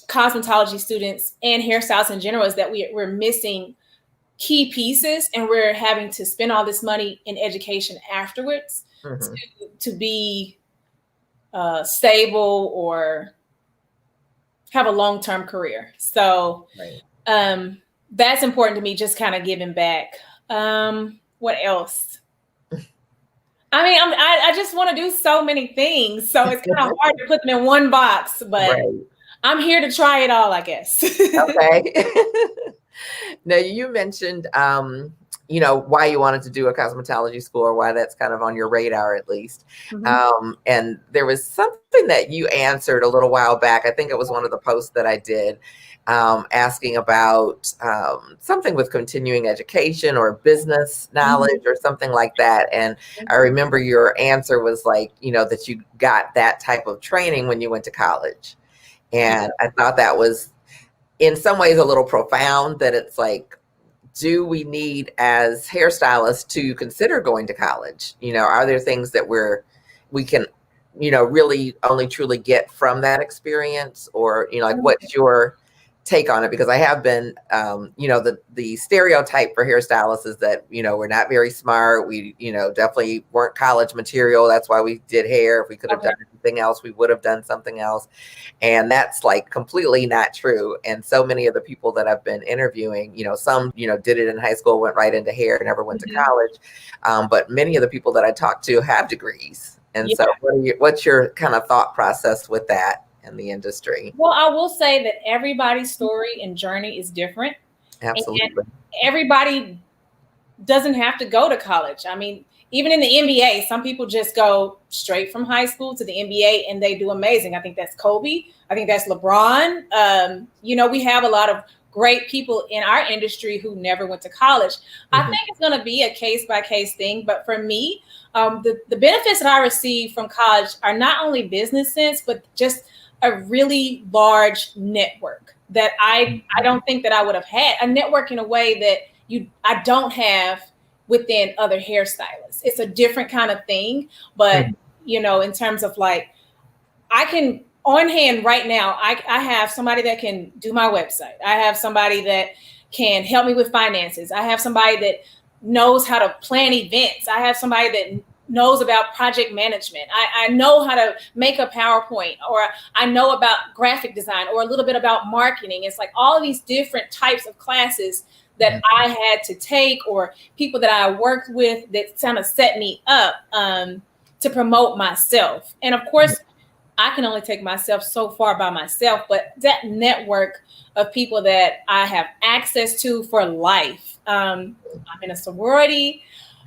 cosmetology students and hairstylists in general is that we're missing key pieces, and we're having to spend all this money in education afterwards to be stable or have a long-term career. So that's important to me, just kind of giving back. What else? I mean, I just want to do so many things, so it's kind of hard to put them in one box, but I'm here to try it all, I guess. Okay. Now, you mentioned, you know, why you wanted to do a cosmetology school, or why that's kind of on your radar, at least. And there was something that you answered a little while back. I think it was one of the posts that I did, asking about something with continuing education or business knowledge or something like that. And I remember your answer was like, you know, that you got that type of training when you went to college. And I thought that was in some ways a little profound, that it's like, do we need as hairstylists to consider going to college? You know, are there things that we can, you know, really only truly get from that experience? Or, you know, like, what's your take on it? Because I have been, you know, the stereotype for hairstylists is that, you know, we're not very smart. We, you know, definitely weren't college material. That's why we did hair. If we could have done anything else, we would have done something else. And that's like completely not true. And so many of the people that I've been interviewing, you know, some, you know, did it in high school, went right into hair, never went to college. But many of the people that I talked to have degrees. And so what's your kind of thought process with that in the industry? Well, I will say that everybody's story and journey is different. Absolutely. And everybody doesn't have to go to college. I mean, even in the NBA, some people just go straight from high school to the NBA and they do amazing. I think that's Kobe. I think that's LeBron. You know, we have a lot of great people in our industry who never went to college. I think it's going to be a case-by-case thing. But for me, the benefits that I receive from college are not only business sense, but just a really large network that I don't think that I would have had. A network in a way that I don't have within other hairstylists. It's a different kind of thing. But, you know, in terms of like, I can on hand right now, I have somebody that can do my website. I have somebody that can help me with finances. I have somebody that knows how to plan events. I have somebody that knows about project management. I know how to make a PowerPoint, or I know about graphic design, or a little bit about marketing. It's like all these different types of classes that I had to take, or people that I worked with that kind of set me up to promote myself. And of course, I can only take myself so far by myself, but that network of people that I have access to for life. I'm in a sorority.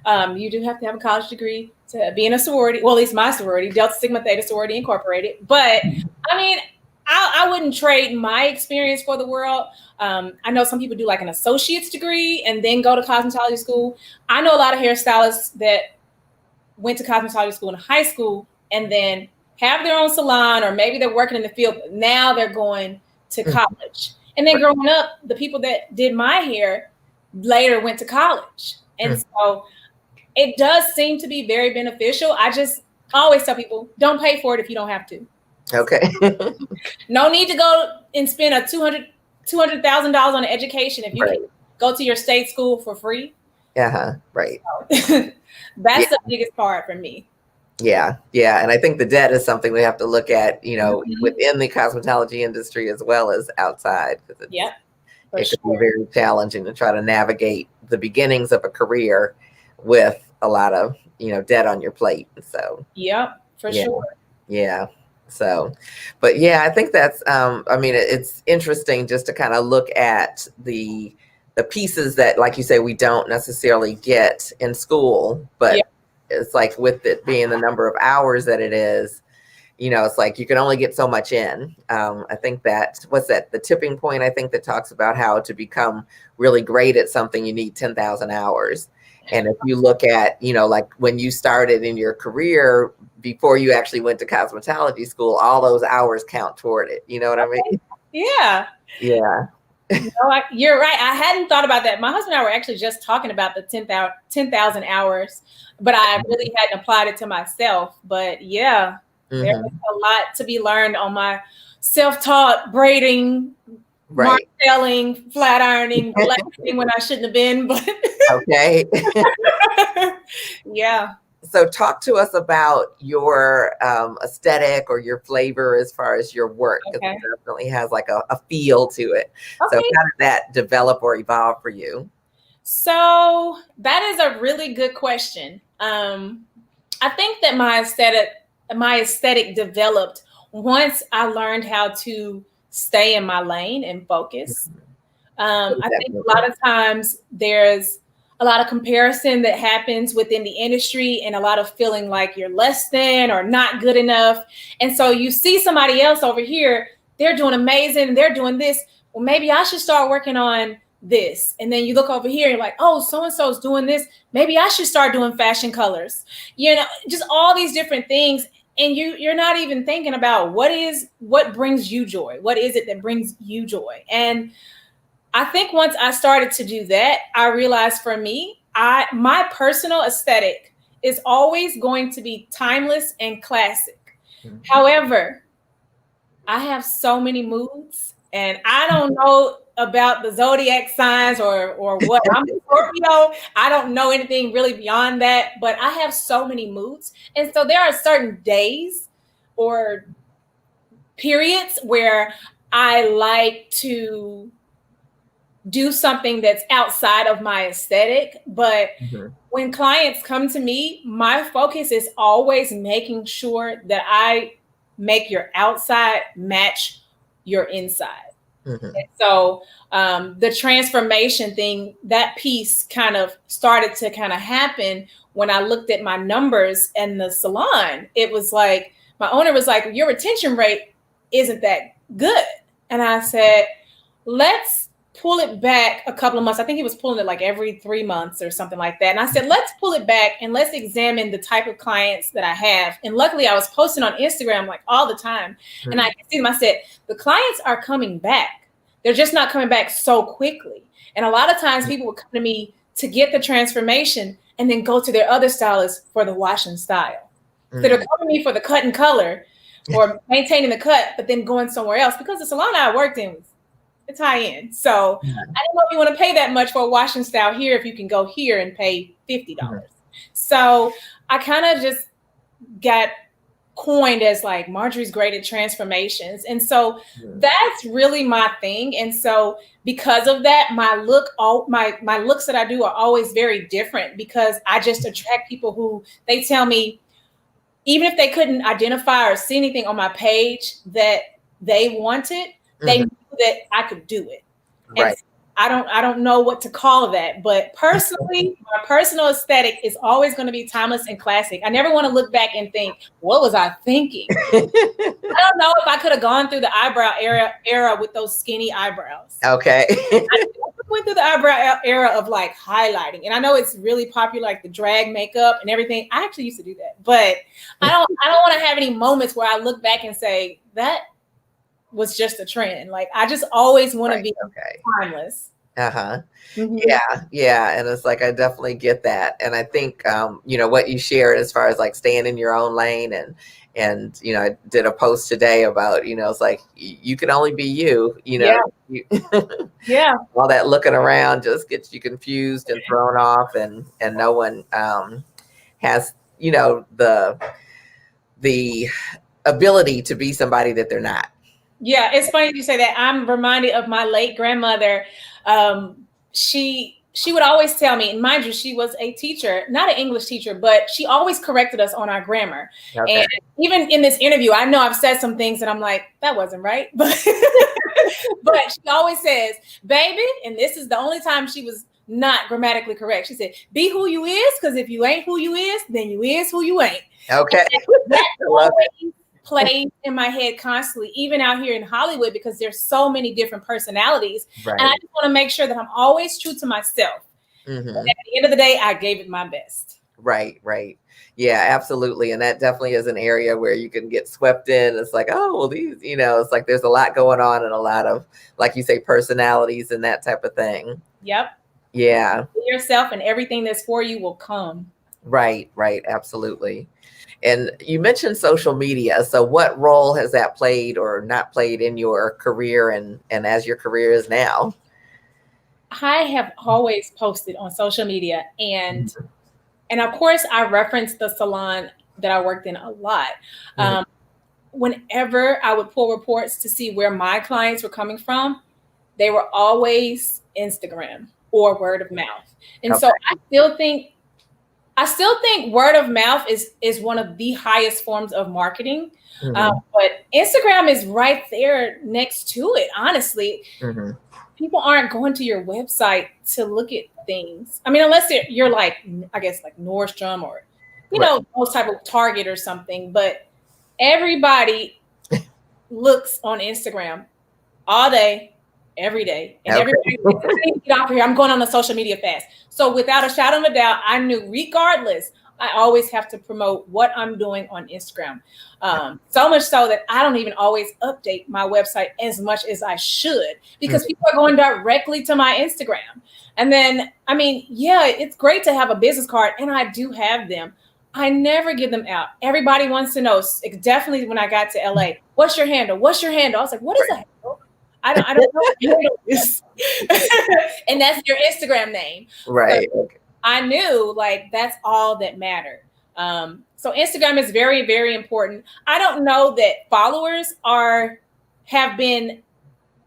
You do have to have a college degree to be in a sorority. Well, at least my sorority, Delta Sigma Theta Sorority Incorporated. But I mean, I wouldn't trade my experience for the world. I know some people do like an associate's degree and then go to cosmetology school. I know a lot of hairstylists that went to cosmetology school in high school and then have their own salon, or maybe they're working in the field, but now they're going to college. And then growing up, the people that did my hair later went to college. And so it does seem to be very beneficial. I always tell people, don't pay for it if you don't have to. Okay. No need to go and spend $200,000 on an education if you can go to your state school for free. Right. So, that's the biggest part for me. Yeah. And I think the debt is something we have to look at, you know, within the cosmetology industry as well as outside. It can be very challenging to try to navigate the beginnings of a career with a lot of, you know, debt on your plate. So for sure. Yeah. So, but yeah, I think that's, I mean, it's interesting just to kind of look at the pieces that, like you say, we don't necessarily get in school, but it's like with it being the number of hours that it is, it's like you can only get so much in. I think the tipping point, I think, that talks about how to become really great at something, you need 10,000 hours. And if you look at, like when you started in your career before you actually went to cosmetology school, all those hours count toward it. You know what I mean? Yeah. Yeah. No, you're right. I hadn't thought about that. My husband and I were actually just talking about the 10,000 hours, but I really hadn't applied it to myself. But yeah, there's a lot to be learned on my self-taught braiding, marteling, flat ironing, waxing when I shouldn't have been. But okay. Yeah. So talk to us about your aesthetic or your flavor as far as your work, because it definitely has like a feel to it. So how did that develop or evolve for you? So that is a really good question. I think that my aesthetic developed once I learned how to stay in my lane and focus. I think a lot of times there's a lot of comparison that happens within the industry and a lot of feeling like you're less than or not good enough. And so you see somebody else over here, they're doing amazing, they're doing this. Well, maybe I should start working on this. And then you look over here, you're like, oh, so-and-so is doing this. Maybe I should start doing fashion colors. Just all these different things. And you're not even thinking about what brings you joy. What is it that brings you joy? And I think once I started to do that, I realized for me, my personal aesthetic is always going to be timeless and classic. However, I have so many moods, and I don't know about the zodiac signs or what. I'm a Scorpio. I don't know anything really beyond that, but I have so many moods. And so there are certain days or periods where I like to do something that's outside of my aesthetic. But when clients come to me, my focus is always making sure that I make your outside match your inside. And so the transformation thing, that piece kind of started to kind of happen when I looked at my numbers in the salon. It was like, my owner was like, your retention rate isn't that good. And I said, let's pull it back a couple of months. I think he was pulling it like every 3 months or something like that. And I said, let's pull it back and let's examine the type of clients that I have. And luckily I was posting on Instagram like all the time. And I could see them. I said, the clients are coming back. They're just not coming back so quickly. And a lot of times people would come to me to get the transformation and then go to their other stylist for the wash and style. So they're coming to me for the cut and color or maintaining the cut, but then going somewhere else because the salon I worked in was it's high end. So I don't know if you want to pay that much for a wash and style here if you can go here and pay $50. So I kind of just got coined as like Marjorie's great at transformations. And so that's really my thing. And so because of that, my looks that I do are always very different because I just attract people who they tell me, even if they couldn't identify or see anything on my page that they wanted, they knew that I could do it. And so I don't know what to call that, but personally, my personal aesthetic is always going to be timeless and classic. I never want to look back and think, what was I thinking? I don't know if I could have gone through the eyebrow era with those skinny eyebrows. Okay. I went through the eyebrow era of like highlighting, and I know it's really popular, like the drag makeup and everything. I actually used to do that, but I don't want to have any moments where I look back and say that was just a trend. Like I just always want to be timeless. Yeah. And it's like, I definitely get that. And I think, what you shared as far as like staying in your own lane and, I did a post today about, it's like, you can only be you, all that looking around just gets you confused and thrown off and no one, has, the ability to be somebody that they're not. Yeah, it's funny you say that. I'm reminded of my late grandmother. She would always tell me, and mind you, she was a teacher, not an English teacher, but she always corrected us on our grammar. And even in this interview, I know I've said some things that I'm like, that wasn't right. But she always says, baby, and this is the only time she was not grammatically correct. She said, be who you is, because if you ain't who you is, then you is who you ain't. Okay. That always plays in my head constantly, even out here in Hollywood, because there's so many different personalities. Right. And I just want to make sure that I'm always true to myself. Mm-hmm. At the end of the day, I gave it my best. Right, right. Yeah, absolutely. And that definitely is an area where you can get swept in. It's like, oh, well, these, it's like there's a lot going on and a lot of, like you say, personalities and that type of thing. Yep. Yeah. Be yourself and everything that's for you will come. Right, right. Absolutely. And you mentioned social media. So what role has that played or not played in your career and as your career is now? I have always posted on social media, and of course I referenced the salon that I worked in a lot. Whenever I would pull reports to see where my clients were coming from, they were always Instagram or word of mouth. And so I still think word of mouth is one of the highest forms of marketing. But Instagram is right there next to it. Honestly, people aren't going to your website to look at things. I mean, unless you're like, I guess like Nordstrom or, those type of Target or something. But everybody looks on Instagram all day, every day. And everybody, I need to get off here. I'm going on a social media fast. So without a shadow of a doubt, I knew regardless, I always have to promote what I'm doing on Instagram. So much so that I don't even always update my website as much as I should, because people are going directly to my Instagram. And then, I mean, yeah, it's great to have a business card, and I do have them. I never give them out. Everybody wants to know, definitely when I got to LA, what's your handle? What's your handle? I was like, what is a handle? I don't know what handle is. And that's your Instagram name. Right. So I knew like that's all that mattered. So Instagram is very, very important. I don't know that followers have been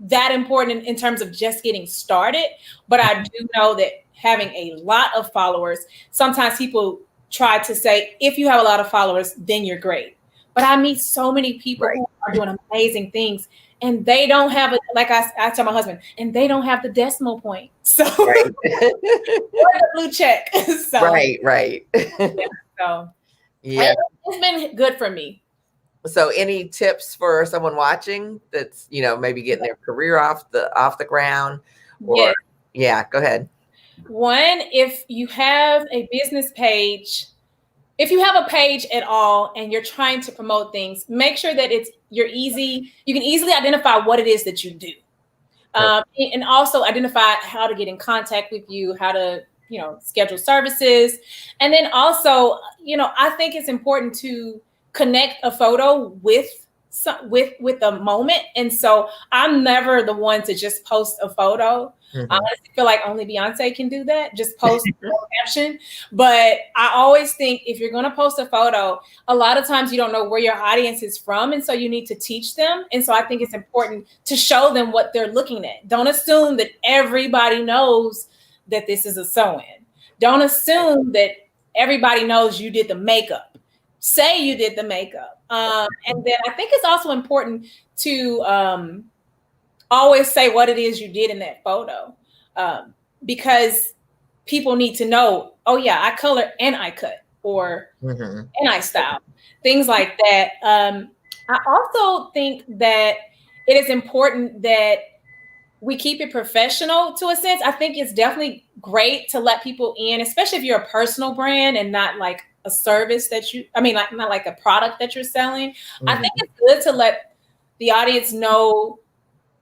that important in terms of just getting started, but I do know that having a lot of followers, sometimes people try to say, if you have a lot of followers, then you're great. But I meet so many people who are doing amazing things, and they don't have like I tell my husband, and they don't have the decimal point. So or the blue check. So, right. So yeah, it's been good for me. So any tips for someone watching that's, maybe getting their career off the ground? Or yeah, go ahead. One, if you have a business page, if you have a page at all and you're trying to promote things, make sure that you can easily identify what it is that you do. And also identify how to get in contact with you, how to, schedule services. And then also, I think it's important to connect a photo with the moment. And so I'm never the one to just post a photo. I honestly feel like only Beyonce can do that, just post a caption. But I always think if you're going to post a photo, a lot of times you don't know where your audience is from. And so you need to teach them. And so I think it's important to show them what they're looking at. Don't assume that everybody knows that this is a sew-in. Don't assume that everybody knows you did the makeup. Say you did the makeup. And then I think it's also important to always say what it is you did in that photo, because people need to know, oh yeah, I color and I cut, or and I style, things like that. I also think that it is important that we keep it professional to a sense. I think it's definitely great to let people in, especially if you're a personal brand and not like a service not like a product that you're selling. I think it's good to let the audience know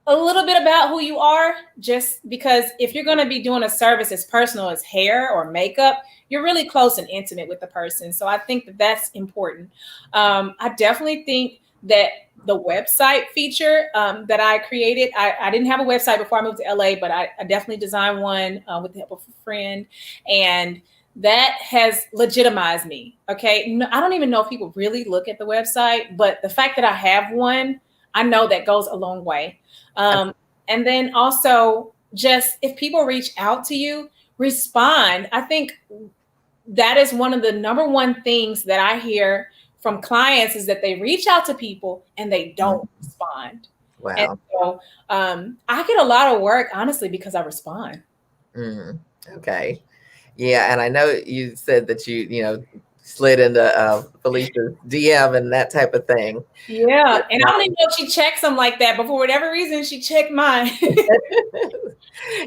a little bit about who you are, just because if you're going to be doing a service as personal as hair or makeup, you're really close and intimate with the person. So I think that that's important. I definitely think that the website feature that I created, I didn't have a website before I moved to LA, but I definitely designed one with the help of a friend. And that has legitimized me. Okay. No, I don't even know if people really look at the website, but the fact that I have one, I know that goes a long way. And then also just if people reach out to you, respond. I think that is one of the number one things that I hear from clients is that they reach out to people and they don't respond. Wow. And so I get a lot of work, honestly, because I respond. Okay. Yeah. And I know you said that you slid into Felicia's DM and that type of thing. Yeah, and I don't even know if she checks them like that, but for whatever reason, she checked mine.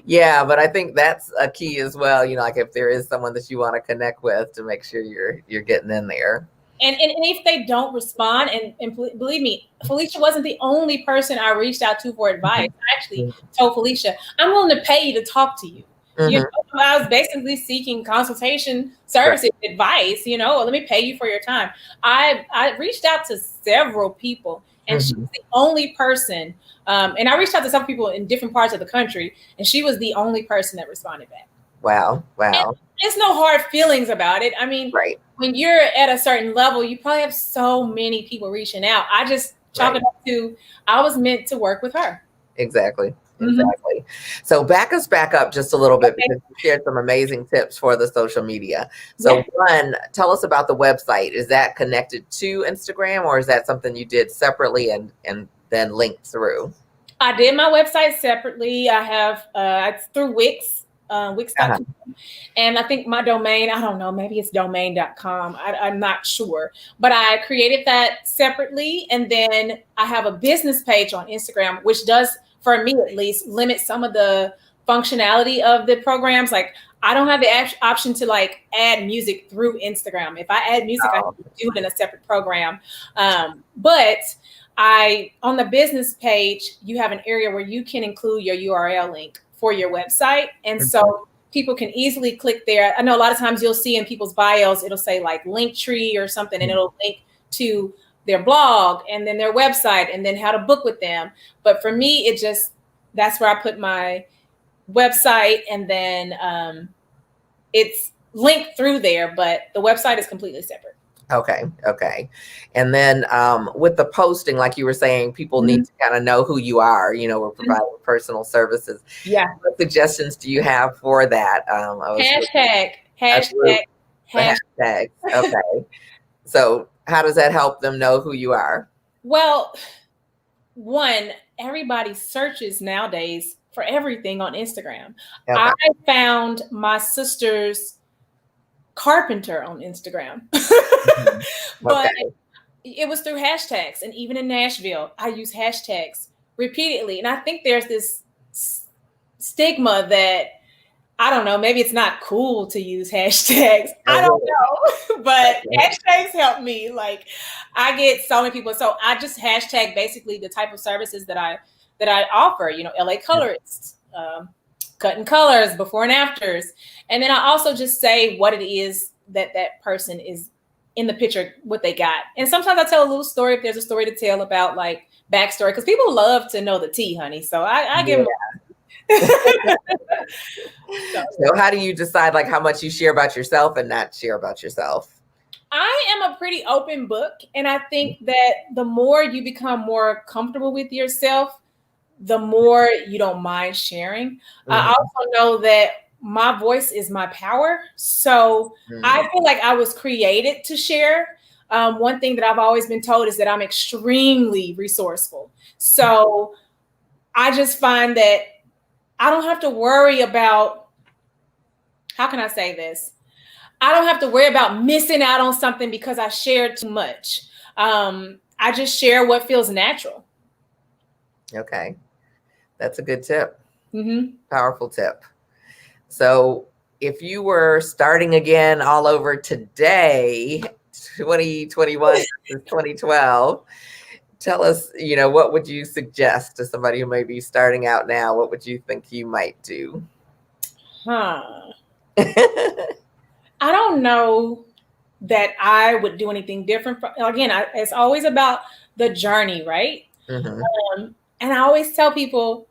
Yeah, but I think that's a key as well. You know, like if there is someone that you want to connect with, to make sure you're getting in there. And if they don't respond, and believe me, Felicia wasn't the only person I reached out to for advice. I actually told Felicia, I'm willing to pay you to talk to you. You know, I was basically seeking consultation services, advice, you know, let me pay you for your time. I reached out to several people, and she was the only person, and I reached out to some people in different parts of the country, and she was the only person that responded back. Wow. And there's no hard feelings about it. I mean, when you're at a certain level, you probably have so many people reaching out. I just chalk it up to, I was meant to work with her. Exactly. So back up just a little bit, because you shared some amazing tips for the social media. So one, tell us about the website. Is that connected to Instagram, or is that something you did separately and then linked through? I did my website separately. I have it's through Wix, Wix.com. And I think my domain, I don't know, maybe it's domain.com. I'm not sure, but I created that separately. And then I have a business page on Instagram, which does, for me at least, limit some of the functionality of the programs. Like, I don't have the option to like add music through Instagram. If I add music, I have to do it in a separate program. But on the business page, you have an area where you can include your URL link for your website. And so people can easily click there. I know a lot of times you'll see in people's bios, it'll say like Linktree or something, and it'll link to their blog and then their website and then how to book with them. But for me, that's where I put my website, and then it's linked through there, but the website is completely separate. Okay. And then with the posting, like you were saying, people need to kind of know who you are. You know, we're providing personal services. Yeah. What suggestions do you have for that? Hashtag. Okay. So how does that help them know who you are? Well, one, everybody searches nowadays for everything on Instagram. I found my sister's carpenter on Instagram. But it was through hashtags. And even in Nashville, I use hashtags repeatedly. And I think there's this stigma that, I don't know, maybe it's not cool to use hashtags. I don't know. But hashtags help me. Like, I get so many people. So I just hashtag basically the type of services that I offer, you know, LA colorists, cutting colors, before and afters. And then I also just say what it is that person is in the picture, what they got. And sometimes I tell a little story if there's a story to tell about like backstory, because people love to know the tea, honey. So I give them. So how do you decide like how much you share about yourself and not share about yourself? I am a pretty open book. And I think that the more you become more comfortable with yourself, the more you don't mind sharing. I also know that my voice is my power. So I feel like I was created to share. One thing that I've always been told is that I'm extremely resourceful. So I just find that I don't have to worry about, how can I say this? I don't have to worry about missing out on something because I shared too much. I just share what feels natural. Okay. That's a good tip. Powerful tip. So if you were starting again all over today, 2021 versus 2012, tell us, you know, what would you suggest to somebody who may be starting out now? What would you think you might do? I don't know that I would do anything different. Again, it's always about the journey, right? And I always tell people,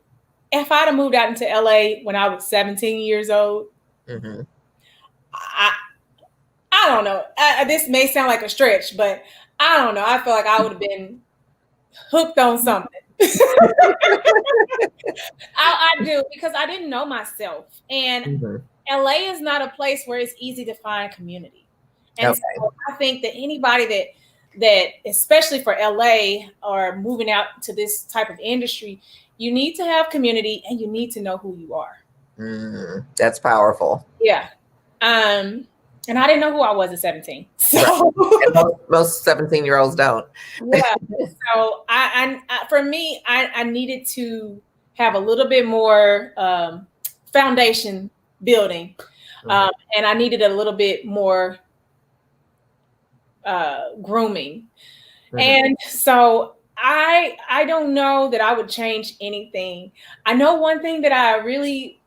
if I'd have moved out into LA when I was 17 years old, I don't know. This may sound like a stretch, but I don't know. I feel like I would have been hooked on something. I do, because I didn't know myself. And LA is not a place where it's easy to find community. And so I think that anybody that especially for LA or moving out to this type of industry, you need to have community and you need to know who you are. That's powerful. Yeah. And I didn't know who I was at 17. So right. And most 17-year-olds don't. yeah. So for me, I needed to have a little bit more foundation building. And I needed a little bit more grooming. And so I don't know that I would change anything. I know one thing that I really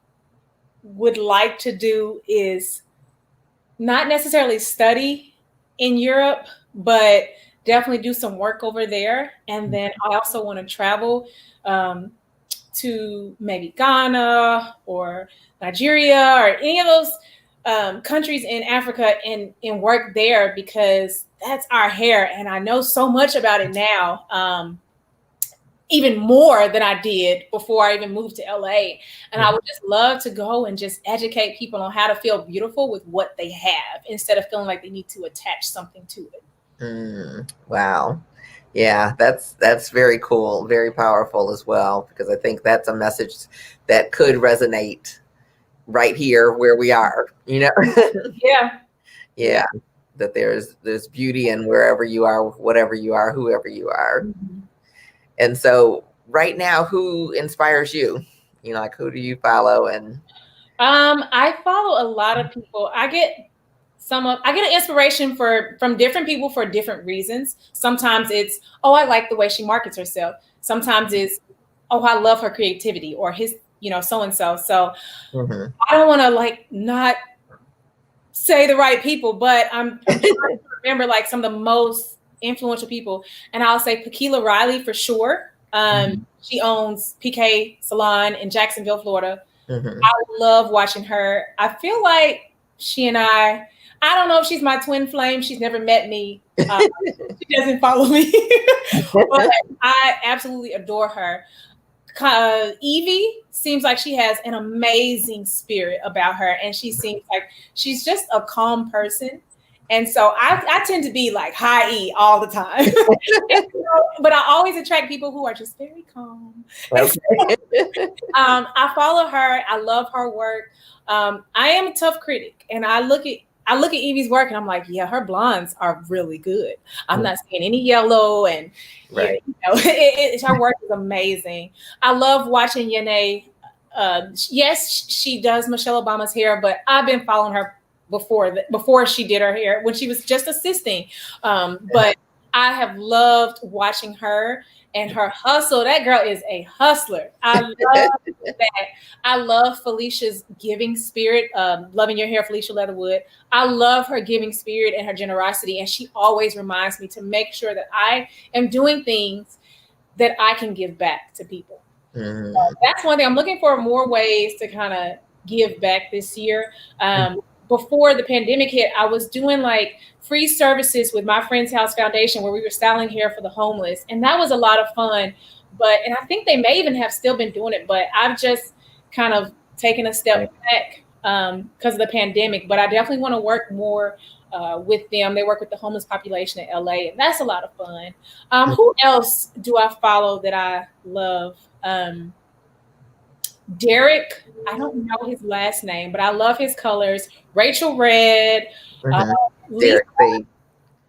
would like to do is not necessarily study in Europe, but definitely do some work over there. And then I also want to travel to maybe Ghana or Nigeria or any of those countries in Africa and work there, because that's our hair. And I know so much about it now, even more than I did before I even moved to LA. And I would just love to go and just educate people on how to feel beautiful with what they have instead of feeling like they need to attach something to it. Wow. Yeah, that's very cool, very powerful as well, because I think that's a message that could resonate right here where we are, you know? Yeah. That there's beauty in wherever you are, whatever you are, whoever you are. And so right now, who inspires you? You know, like, who do you follow? And I follow a lot of people. I get an inspiration from different people for different reasons. Sometimes it's, oh, I like the way she markets herself. Sometimes it's, oh, I love her creativity, or his, so and so. So I don't want to not say the right people, but I'm trying to remember some of the most influential people. And I'll say Paquila Riley for sure. She owns PK Salon in Jacksonville, Florida. I love watching her. I feel like she and I don't know if she's my twin flame. She's never met me. She doesn't follow me. But I absolutely adore her. Evie seems like she has an amazing spirit about her, and she seems like she's just a calm person. And so I tend to be high E all the time. But I always attract people who are just very calm. Okay. So, I follow her. I love her work. I am a tough critic, and I look at Evie's work and I'm like, yeah, her blondes are really good. I'm not seeing any yellow, and her work is amazing. I love watching Yanae. Yes, she does Michelle Obama's hair, but I've been following her before she did her hair, when she was just assisting. But I have loved watching her and her hustle. That girl is a hustler. I love that. I love Felicia's giving spirit. Loving Your Hair, Felicia Leatherwood. I love her giving spirit and her generosity. And she always reminds me to make sure that I am doing things that I can give back to people. So that's one thing. I'm looking for more ways to kind of give back this year. Before the pandemic hit, I was doing free services with my friend's house foundation, where we were styling hair for the homeless. And that was a lot of fun. And I think they may even have still been doing it, but I've just kind of taken a step back because of the pandemic. But I definitely want to work more with them. They work with the homeless population in LA, and that's a lot of fun. Who else do I follow that I love? Derek, I don't know his last name, but I love his colors. Rachel Red,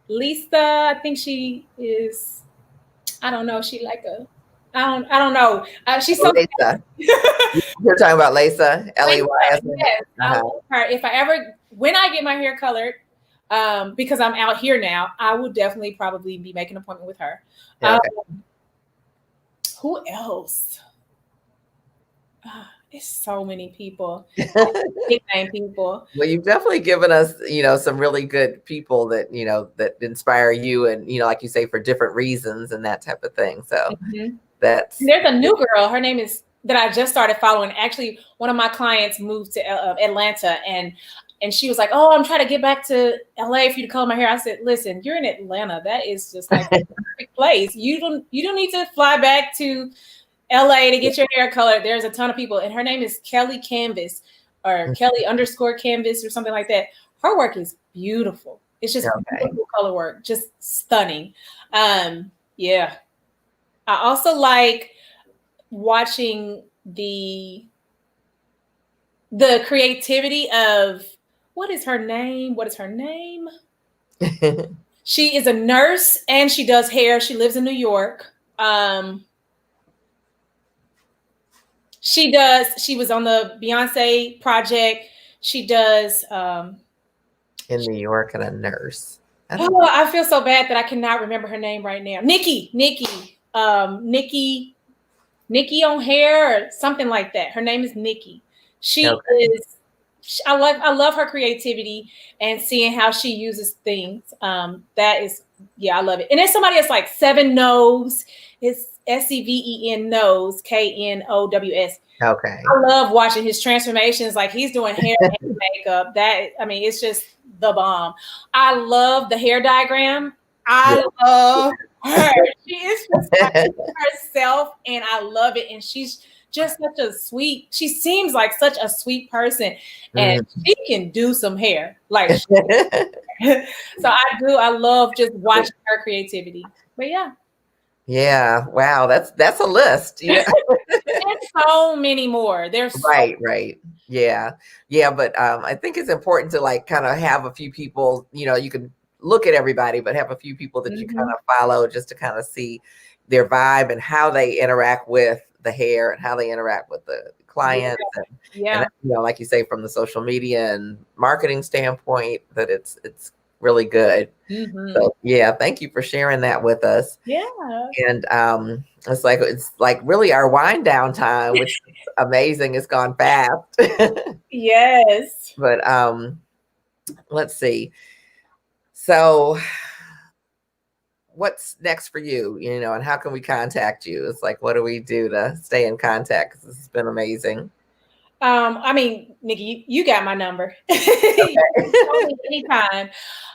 Lisa, I think she is. I don't know. She I don't know. She's so. Lisa. You're talking about Lisa, L-E-Y-S. Yes, I love her. When I get my hair colored, because I'm out here now, I will definitely probably be making an appointment with her. Who else? It's so many people. Big name people. Well, you've definitely given us, some really good people that, that inspire you, and, like you say, for different reasons and that type of thing. So there's a new girl. Her name is, that I just started following. Actually, one of my clients moved to Atlanta, and she was like, oh, I'm trying to get back to LA for you to color my hair. I said, listen, you're in Atlanta. That is just the perfect place. You don't need to fly back to LA to get your hair colored. There's a ton of people, and her name is Kelly Canvas, or Kelly_Canvas or something like that. Her work is beautiful. It's just beautiful color work, just stunning. Yeah. I also like watching the creativity of what is her name? What is her name? She is a nurse and she does hair. She lives in New York. She was on the Beyonce project. She does in New York and a nurse. I feel so bad that I cannot remember her name right now. Nikki on hair or something like that. Her name is Nikki. She is. I love her creativity and seeing how she uses things. That is, I love it. And then somebody that's like Seven Knows. It's Seven Knows, Knows. Okay. I love watching his transformations. Like he's doing hair and makeup. It's just the bomb. I love the hair diagram. I love her. She is herself, and I love it. And she's just such a sweet. She seems like such a sweet person, and she can do some hair. Like, so I love just watching her creativity. But yeah. Yeah. Wow. That's a list. Yeah. There's so many more. There's right. Yeah. But I think it's important to like kind of have a few people, you can look at everybody, but have a few people that you kind of follow just to kind of see their vibe and how they interact with the hair and how they interact with the clients. And like you say, from the social media and marketing standpoint, that it's really good. So thank you for sharing that with us. And it's like really our wind down time, which is amazing. It's gone fast. Yes. But let's see. So what's next for you, and how can we contact you? It's like, what do we do to stay in contact? Because this has been amazing. Miki, you got my number. Anytime.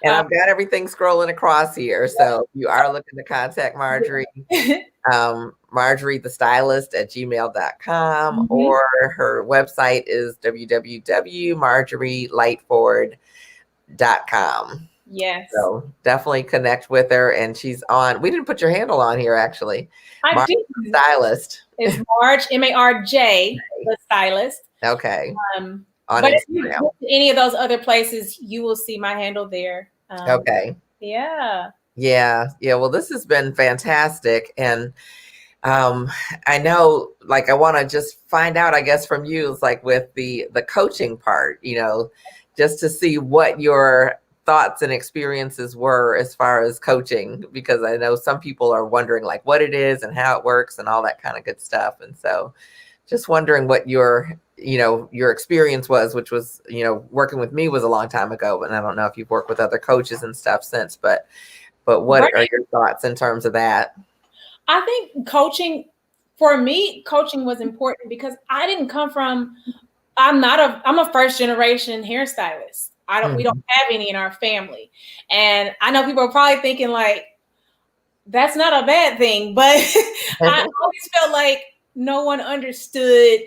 And I've got everything scrolling across here. So if you are looking to contact Marjorie, Marjorie the Stylist at gmail.com, or her website is www.marjorielightford.com. Yes. So definitely connect with her. And she's on, we didn't put your handle on here actually. I do. Stylist. It's Marj, Marj, the Stylist. Okay. On but Instagram. If you go to any of those other places, you will see my handle there. Okay. Yeah. Well, this has been fantastic. And I know, like, I want to just find out, I guess, from you, it's like with the coaching part, just to see what your thoughts and experiences were as far as coaching, because I know some people are wondering like what it is and how it works and all that kind of good stuff. And so just wondering what your experience was, which was, working with me was a long time ago, and I don't know if you've worked with other coaches and stuff since, but what are your thoughts in terms of that? I think coaching, for me, coaching was important because I didn't come from, I'm a first generation hairstylist. We don't have any in our family. And I know people are probably thinking like, that's not a bad thing, but I always felt like no one understood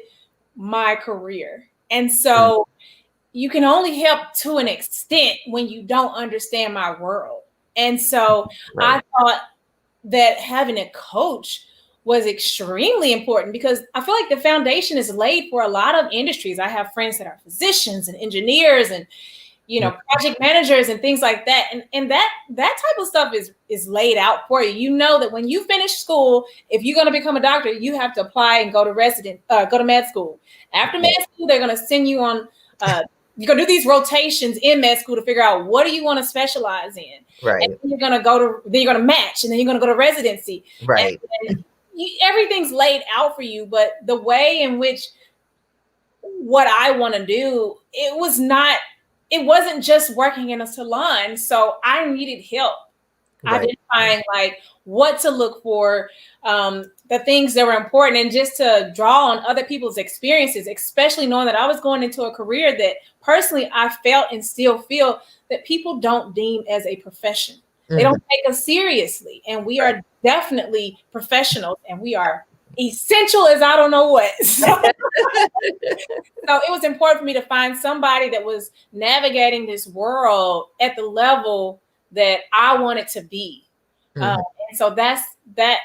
my career. And so you can only help to an extent when you don't understand my world. And so I thought that having a coach was extremely important because I feel like the foundation is laid for a lot of industries. I have friends that are physicians and engineers and, project managers and things like that. And that type of stuff is laid out for you. You know that when you finish school, if you're going to become a doctor, you have to apply and go to med school. After med school, they're going to send you on, you're going to do these rotations in med school to figure out what do you want to specialize in. Right. And then you're going to match, and then you're going to go to residency. Right. And everything's laid out for you, but the way in which what I want to do, it wasn't just working in a salon. So I needed help identifying like what to look for, the things that were important, and just to draw on other people's experiences, especially knowing that I was going into a career that personally I felt and still feel that people don't deem as a profession. They don't take us seriously. And we are definitely professionals, and we are essential as I don't know what. So it was important for me to find somebody that was navigating this world at the level that I wanted to be. And so that's that.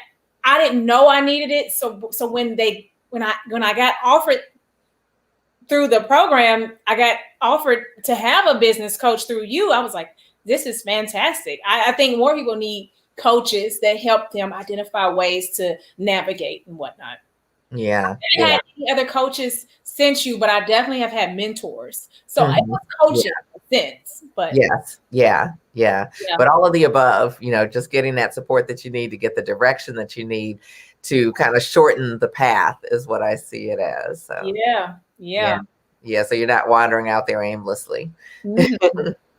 I didn't know I needed it. So when I got offered through the program, I got offered to have a business coach through you. I was like, this is fantastic. I think more people need coaches that help them identify ways to navigate and whatnot. Yeah. I haven't had any other coaches since you, but I definitely have had mentors. So I was coaching since, but yeah. But all of the above, just getting that support that you need to get the direction that you need to kind of shorten the path is what I see it as. So yeah. So you're not wandering out there aimlessly.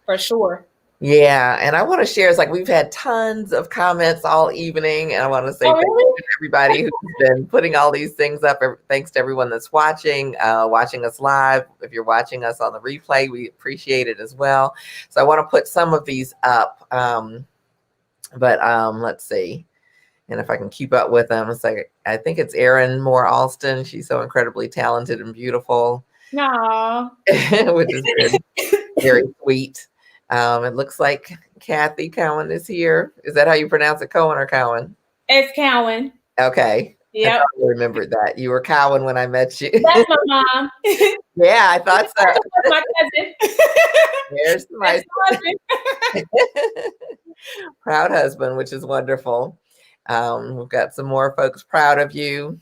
For sure. Yeah, and I want to share, it's like we've had tons of comments all evening, and I want to say thank you to everybody who's been putting all these things up. Thanks to everyone that's watching us live. If you're watching us on the replay, we appreciate it as well. So I want to put some of these up, but let's see. And if I can keep up with them, it's like, I think it's Erin Moore Alston. She's so incredibly talented and beautiful. Aww. Which is very, very sweet. It looks like Kathy Cowan is here. Is that how you pronounce it, Cowan or Cowan? It's Cowan. Okay. Yeah. I remembered that. You were Cowan when I met you. That's my mom. Yeah, I thought so. That's my cousin. There's my proud husband, which is wonderful. We've got some more folks proud of you.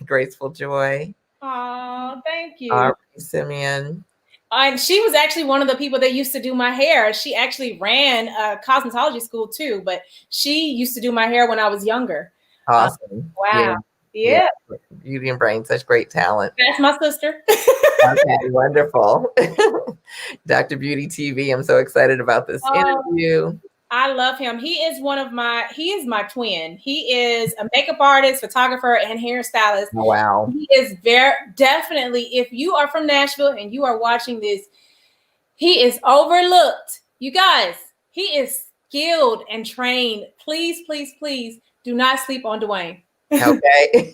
Graceful Joy. Oh, thank you. Simeon. And she was actually one of the people that used to do my hair. She actually ran a cosmetology school too, but she used to do my hair when I was younger. Awesome. Wow. Yeah. Beauty and Brain, such great talent. That's my sister. Okay, wonderful. Dr. Beauty TV, I'm so excited about this interview. I love him. He is my twin. He is a makeup artist, photographer, and hairstylist. Oh, wow. He is definitely, if you are from Nashville and you are watching this, he is overlooked. You guys, he is skilled and trained. Please, please, please do not sleep on Dwayne. Okay.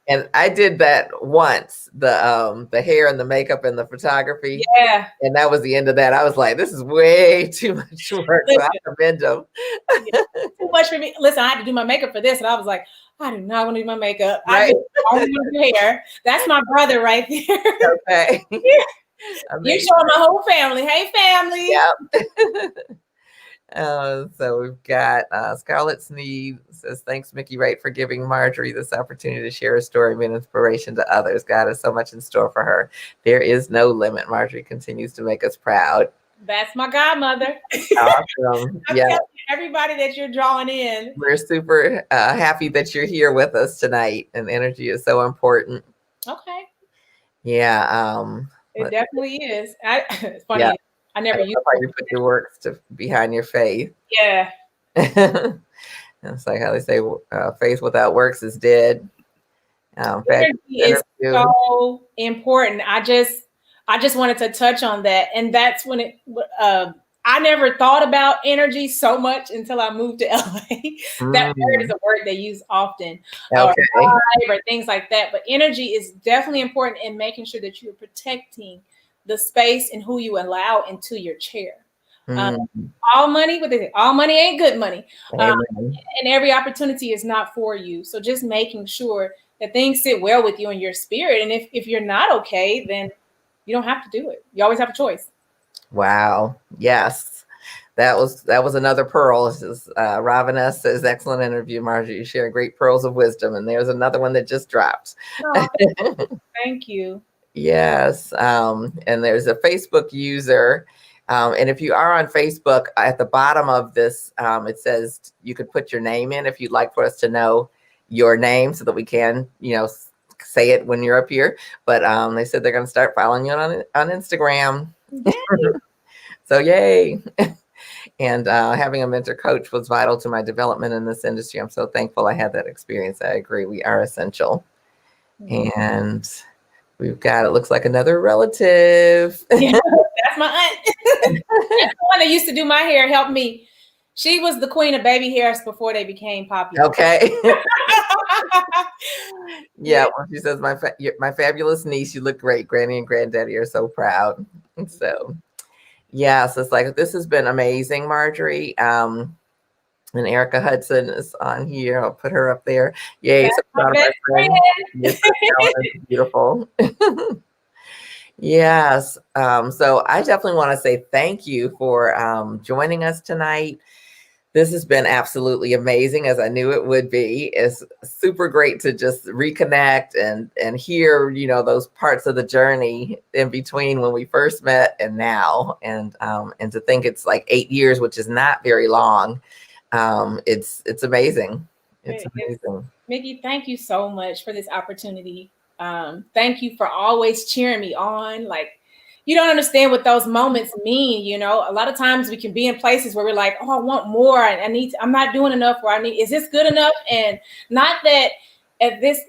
And I did that once, the hair and the makeup and the photography. Yeah. And that was the end of that. I was like, this is way too much work. So I commend him. Too much for me. Listen, I had to do my makeup for this. And I was like, I do not want to do my makeup. Right. I only want to do hair. That's my brother right there. Okay. You're showing my whole family. Hey, family. Yep. So we've got Scarlett Sneed says, thanks, Miki Wright, for giving Marjorie this opportunity to share a story and be an inspiration to others. God has so much in store for her. There is no limit. Marjorie continues to make us proud. That's my godmother. Awesome. Yeah. Everybody that you're drawing in. We're super happy that you're here with us tonight, and energy is so important. Okay. Yeah. It definitely is. It's funny. Yeah. I never used how you put your works behind your faith. Yeah. It's like how they say, faith without works is dead. Energy is so important. I just wanted to touch on that, and that's when I never thought about energy so much until I moved to LA. That word is a word they use often, or things like that. But energy is definitely important in making sure that you're protecting the space and who you allow into your chair. All money, what they say, all money ain't good money. And every opportunity is not for you. So just making sure that things sit well with you and your spirit. And if you're not okay, then you don't have to do it. You always have a choice. Wow. Yes. That was another pearl. Ravenous says, excellent interview, Marjorie. You share great pearls of wisdom. And there's another one that just dropped. Oh, thank you. Yes. And there's a Facebook user. And if you are on Facebook, at the bottom of this, it says you could put your name in if you'd like for us to know your name so that we can, say it when you're up here. But they said they're going to start following you on Instagram. So yay. And having a mentor coach was vital to my development in this industry. I'm so thankful I had that experience. I agree. We are essential. And we've got, it looks like another relative. Yeah, that's my aunt. That's the one that used to do my hair, helped me. She was the queen of baby hairs before they became popular. Okay. Yeah, well, she says, my fabulous niece, you look great. Granny and granddaddy are so proud. So, yes, it's like, this has been amazing, Marjorie. And Erica Hudson is on here. I'll put her up there. Yay. So proud of my friend. Yes, beautiful. Yes. So I definitely want to say thank you for joining us tonight. This has been absolutely amazing, as I knew it would be. It's super great to just reconnect and hear, those parts of the journey in between when we first met and now, and to think it's like 8 years, which is not very long. It's amazing. It's amazing. Miki, thank you so much for this opportunity. Thank you for always cheering me on. Like, you don't understand what those moments mean. A lot of times we can be in places where we're like, oh, I want more. I'm not doing enough, or is this good enough? And not that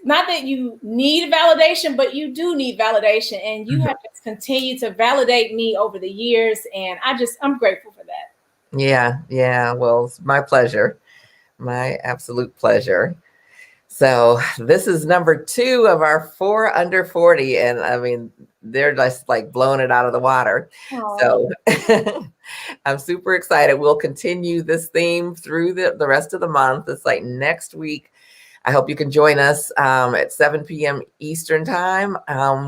not that you need validation, but you do need validation. And you have just continued to validate me over the years. And I'm grateful for that. Yeah. Yeah. Well, it's my pleasure. My absolute pleasure. So this is number 2 of our 4 under 40. And I mean, they're just like blowing it out of the water. Aww. So I'm super excited. We'll continue this theme through the rest of the month. It's like next week. I hope you can join us at 7 p.m. Eastern time.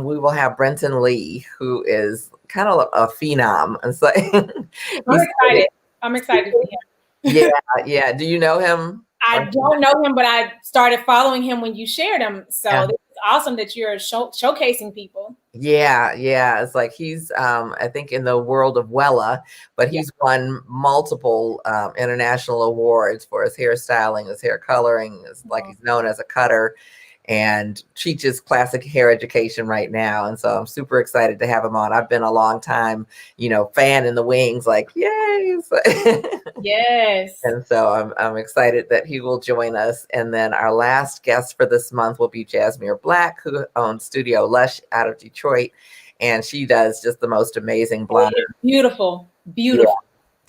We will have Brenton Lee, who is kind of a phenom. And so I'm excited. I'm excited for him. Yeah. Yeah. Do you know him? I don't know him, but I started following him when you shared him. So This is awesome that you're showcasing people. Yeah, yeah. It's like he's, I think, in the world of Wella, but he's won multiple international awards for his hairstyling, his hair coloring. It's like he's known as a cutter and teaches classic hair education right now. And so I'm super excited to have him on. I've been a long time, fan in the wings, like, yay. Yes. And so I'm excited that he will join us. And then our last guest for this month will be Jasmine Black, who owns Studio Lush out of Detroit. And she does just the most amazing blonde. Beautiful, beautiful,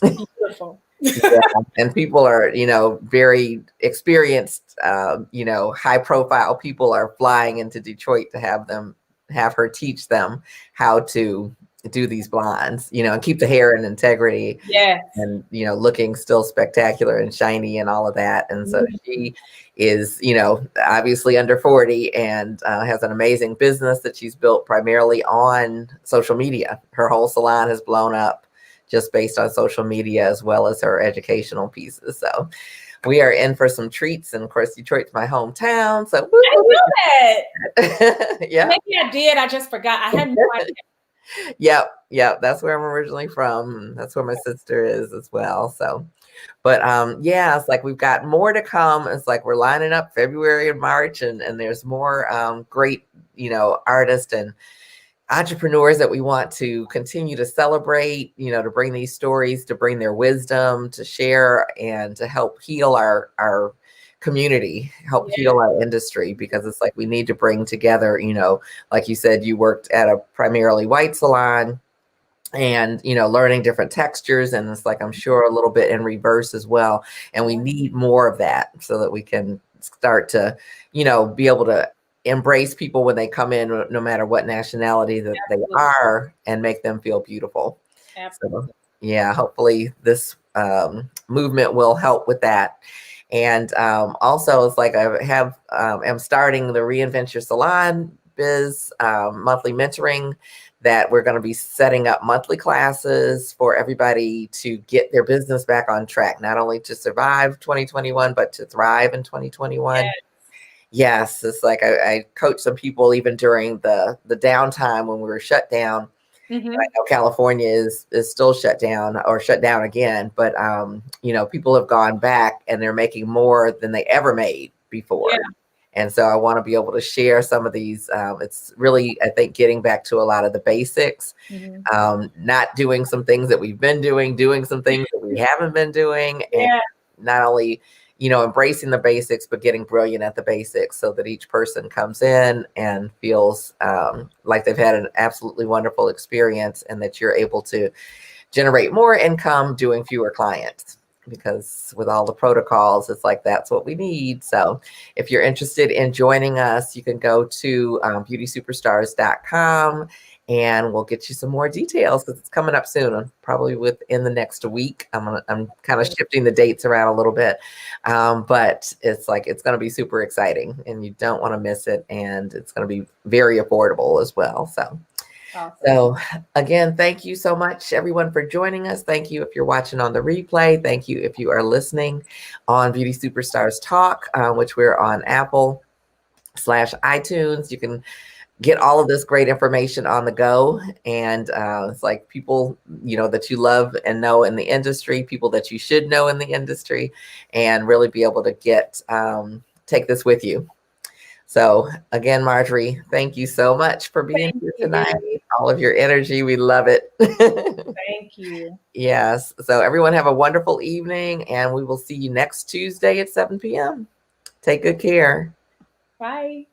yeah. Beautiful. Yeah. And people are, very experienced, high profile people are flying into Detroit to have her teach them how to do these blondes, and keep the hair in integrity. Yeah. And, looking still spectacular and shiny and all of that. And so she is, obviously under 40 and has an amazing business that she's built primarily on social media. Her whole salon has blown up just based on social media, as well as her educational pieces. So we are in for some treats. And of course, Detroit's my hometown. So I know that. Yeah. Maybe I did. I just forgot. I had no idea. Yep. That's where I'm originally from. That's where my sister is as well. So, but yeah, it's like we've got more to come. It's like we're lining up February and March, and there's more great, artists and entrepreneurs that we want to continue to celebrate, to bring these stories, to bring their wisdom, to share, and to help heal our community, help heal our industry, because it's like we need to bring together, like you said, you worked at a primarily white salon and, learning different textures. And it's like, I'm sure a little bit in reverse as well. And we need more of that so that we can start to, be able to embrace people when they come in, no matter what nationality that they are, and make them feel beautiful. Absolutely. So, yeah, hopefully this movement will help with that. And also, it's like I'm starting the Reinvent Your Salon Biz monthly mentoring, that we're going to be setting up monthly classes for everybody to get their business back on track, not only to survive 2021, but to thrive in 2021. Yes, it's like I coached some people even during the downtime when we were shut down. Mm-hmm. I know California is still shut down again, but people have gone back and they're making more than they ever made before. Yeah. And so I want to be able to share some of these. It's really, I think, getting back to a lot of the basics, not doing some things that we've been doing some things that we haven't been doing, and not only embracing the basics, but getting brilliant at the basics, so that each person comes in and feels like they've had an absolutely wonderful experience, and that you're able to generate more income doing fewer clients. Because with all the protocols, it's like, that's what we need. So if you're interested in joining us, you can go to beautysuperstars.com. And we'll get you some more details, because it's coming up soon, probably within the next week. I'm kind of shifting the dates around a little bit, but it's like, it's going to be super exciting, and you don't want to miss it. And it's going to be very affordable as well. So Awesome. So again, thank you so much, everyone, for joining us. Thank you if you're watching on the replay. Thank you if you are listening on Beauty Superstars Talk, which we're on Apple/iTunes. You can get all of this great information on the go. And it's like people, that you love and know in the industry, people that you should know in the industry, and really be able to take this with you. So again, Marjorie, thank you so much for being here tonight. All of your energy. We love it. Thank you. Yes. So everyone have a wonderful evening, and we will see you next Tuesday at 7 p.m. Take good care. Bye.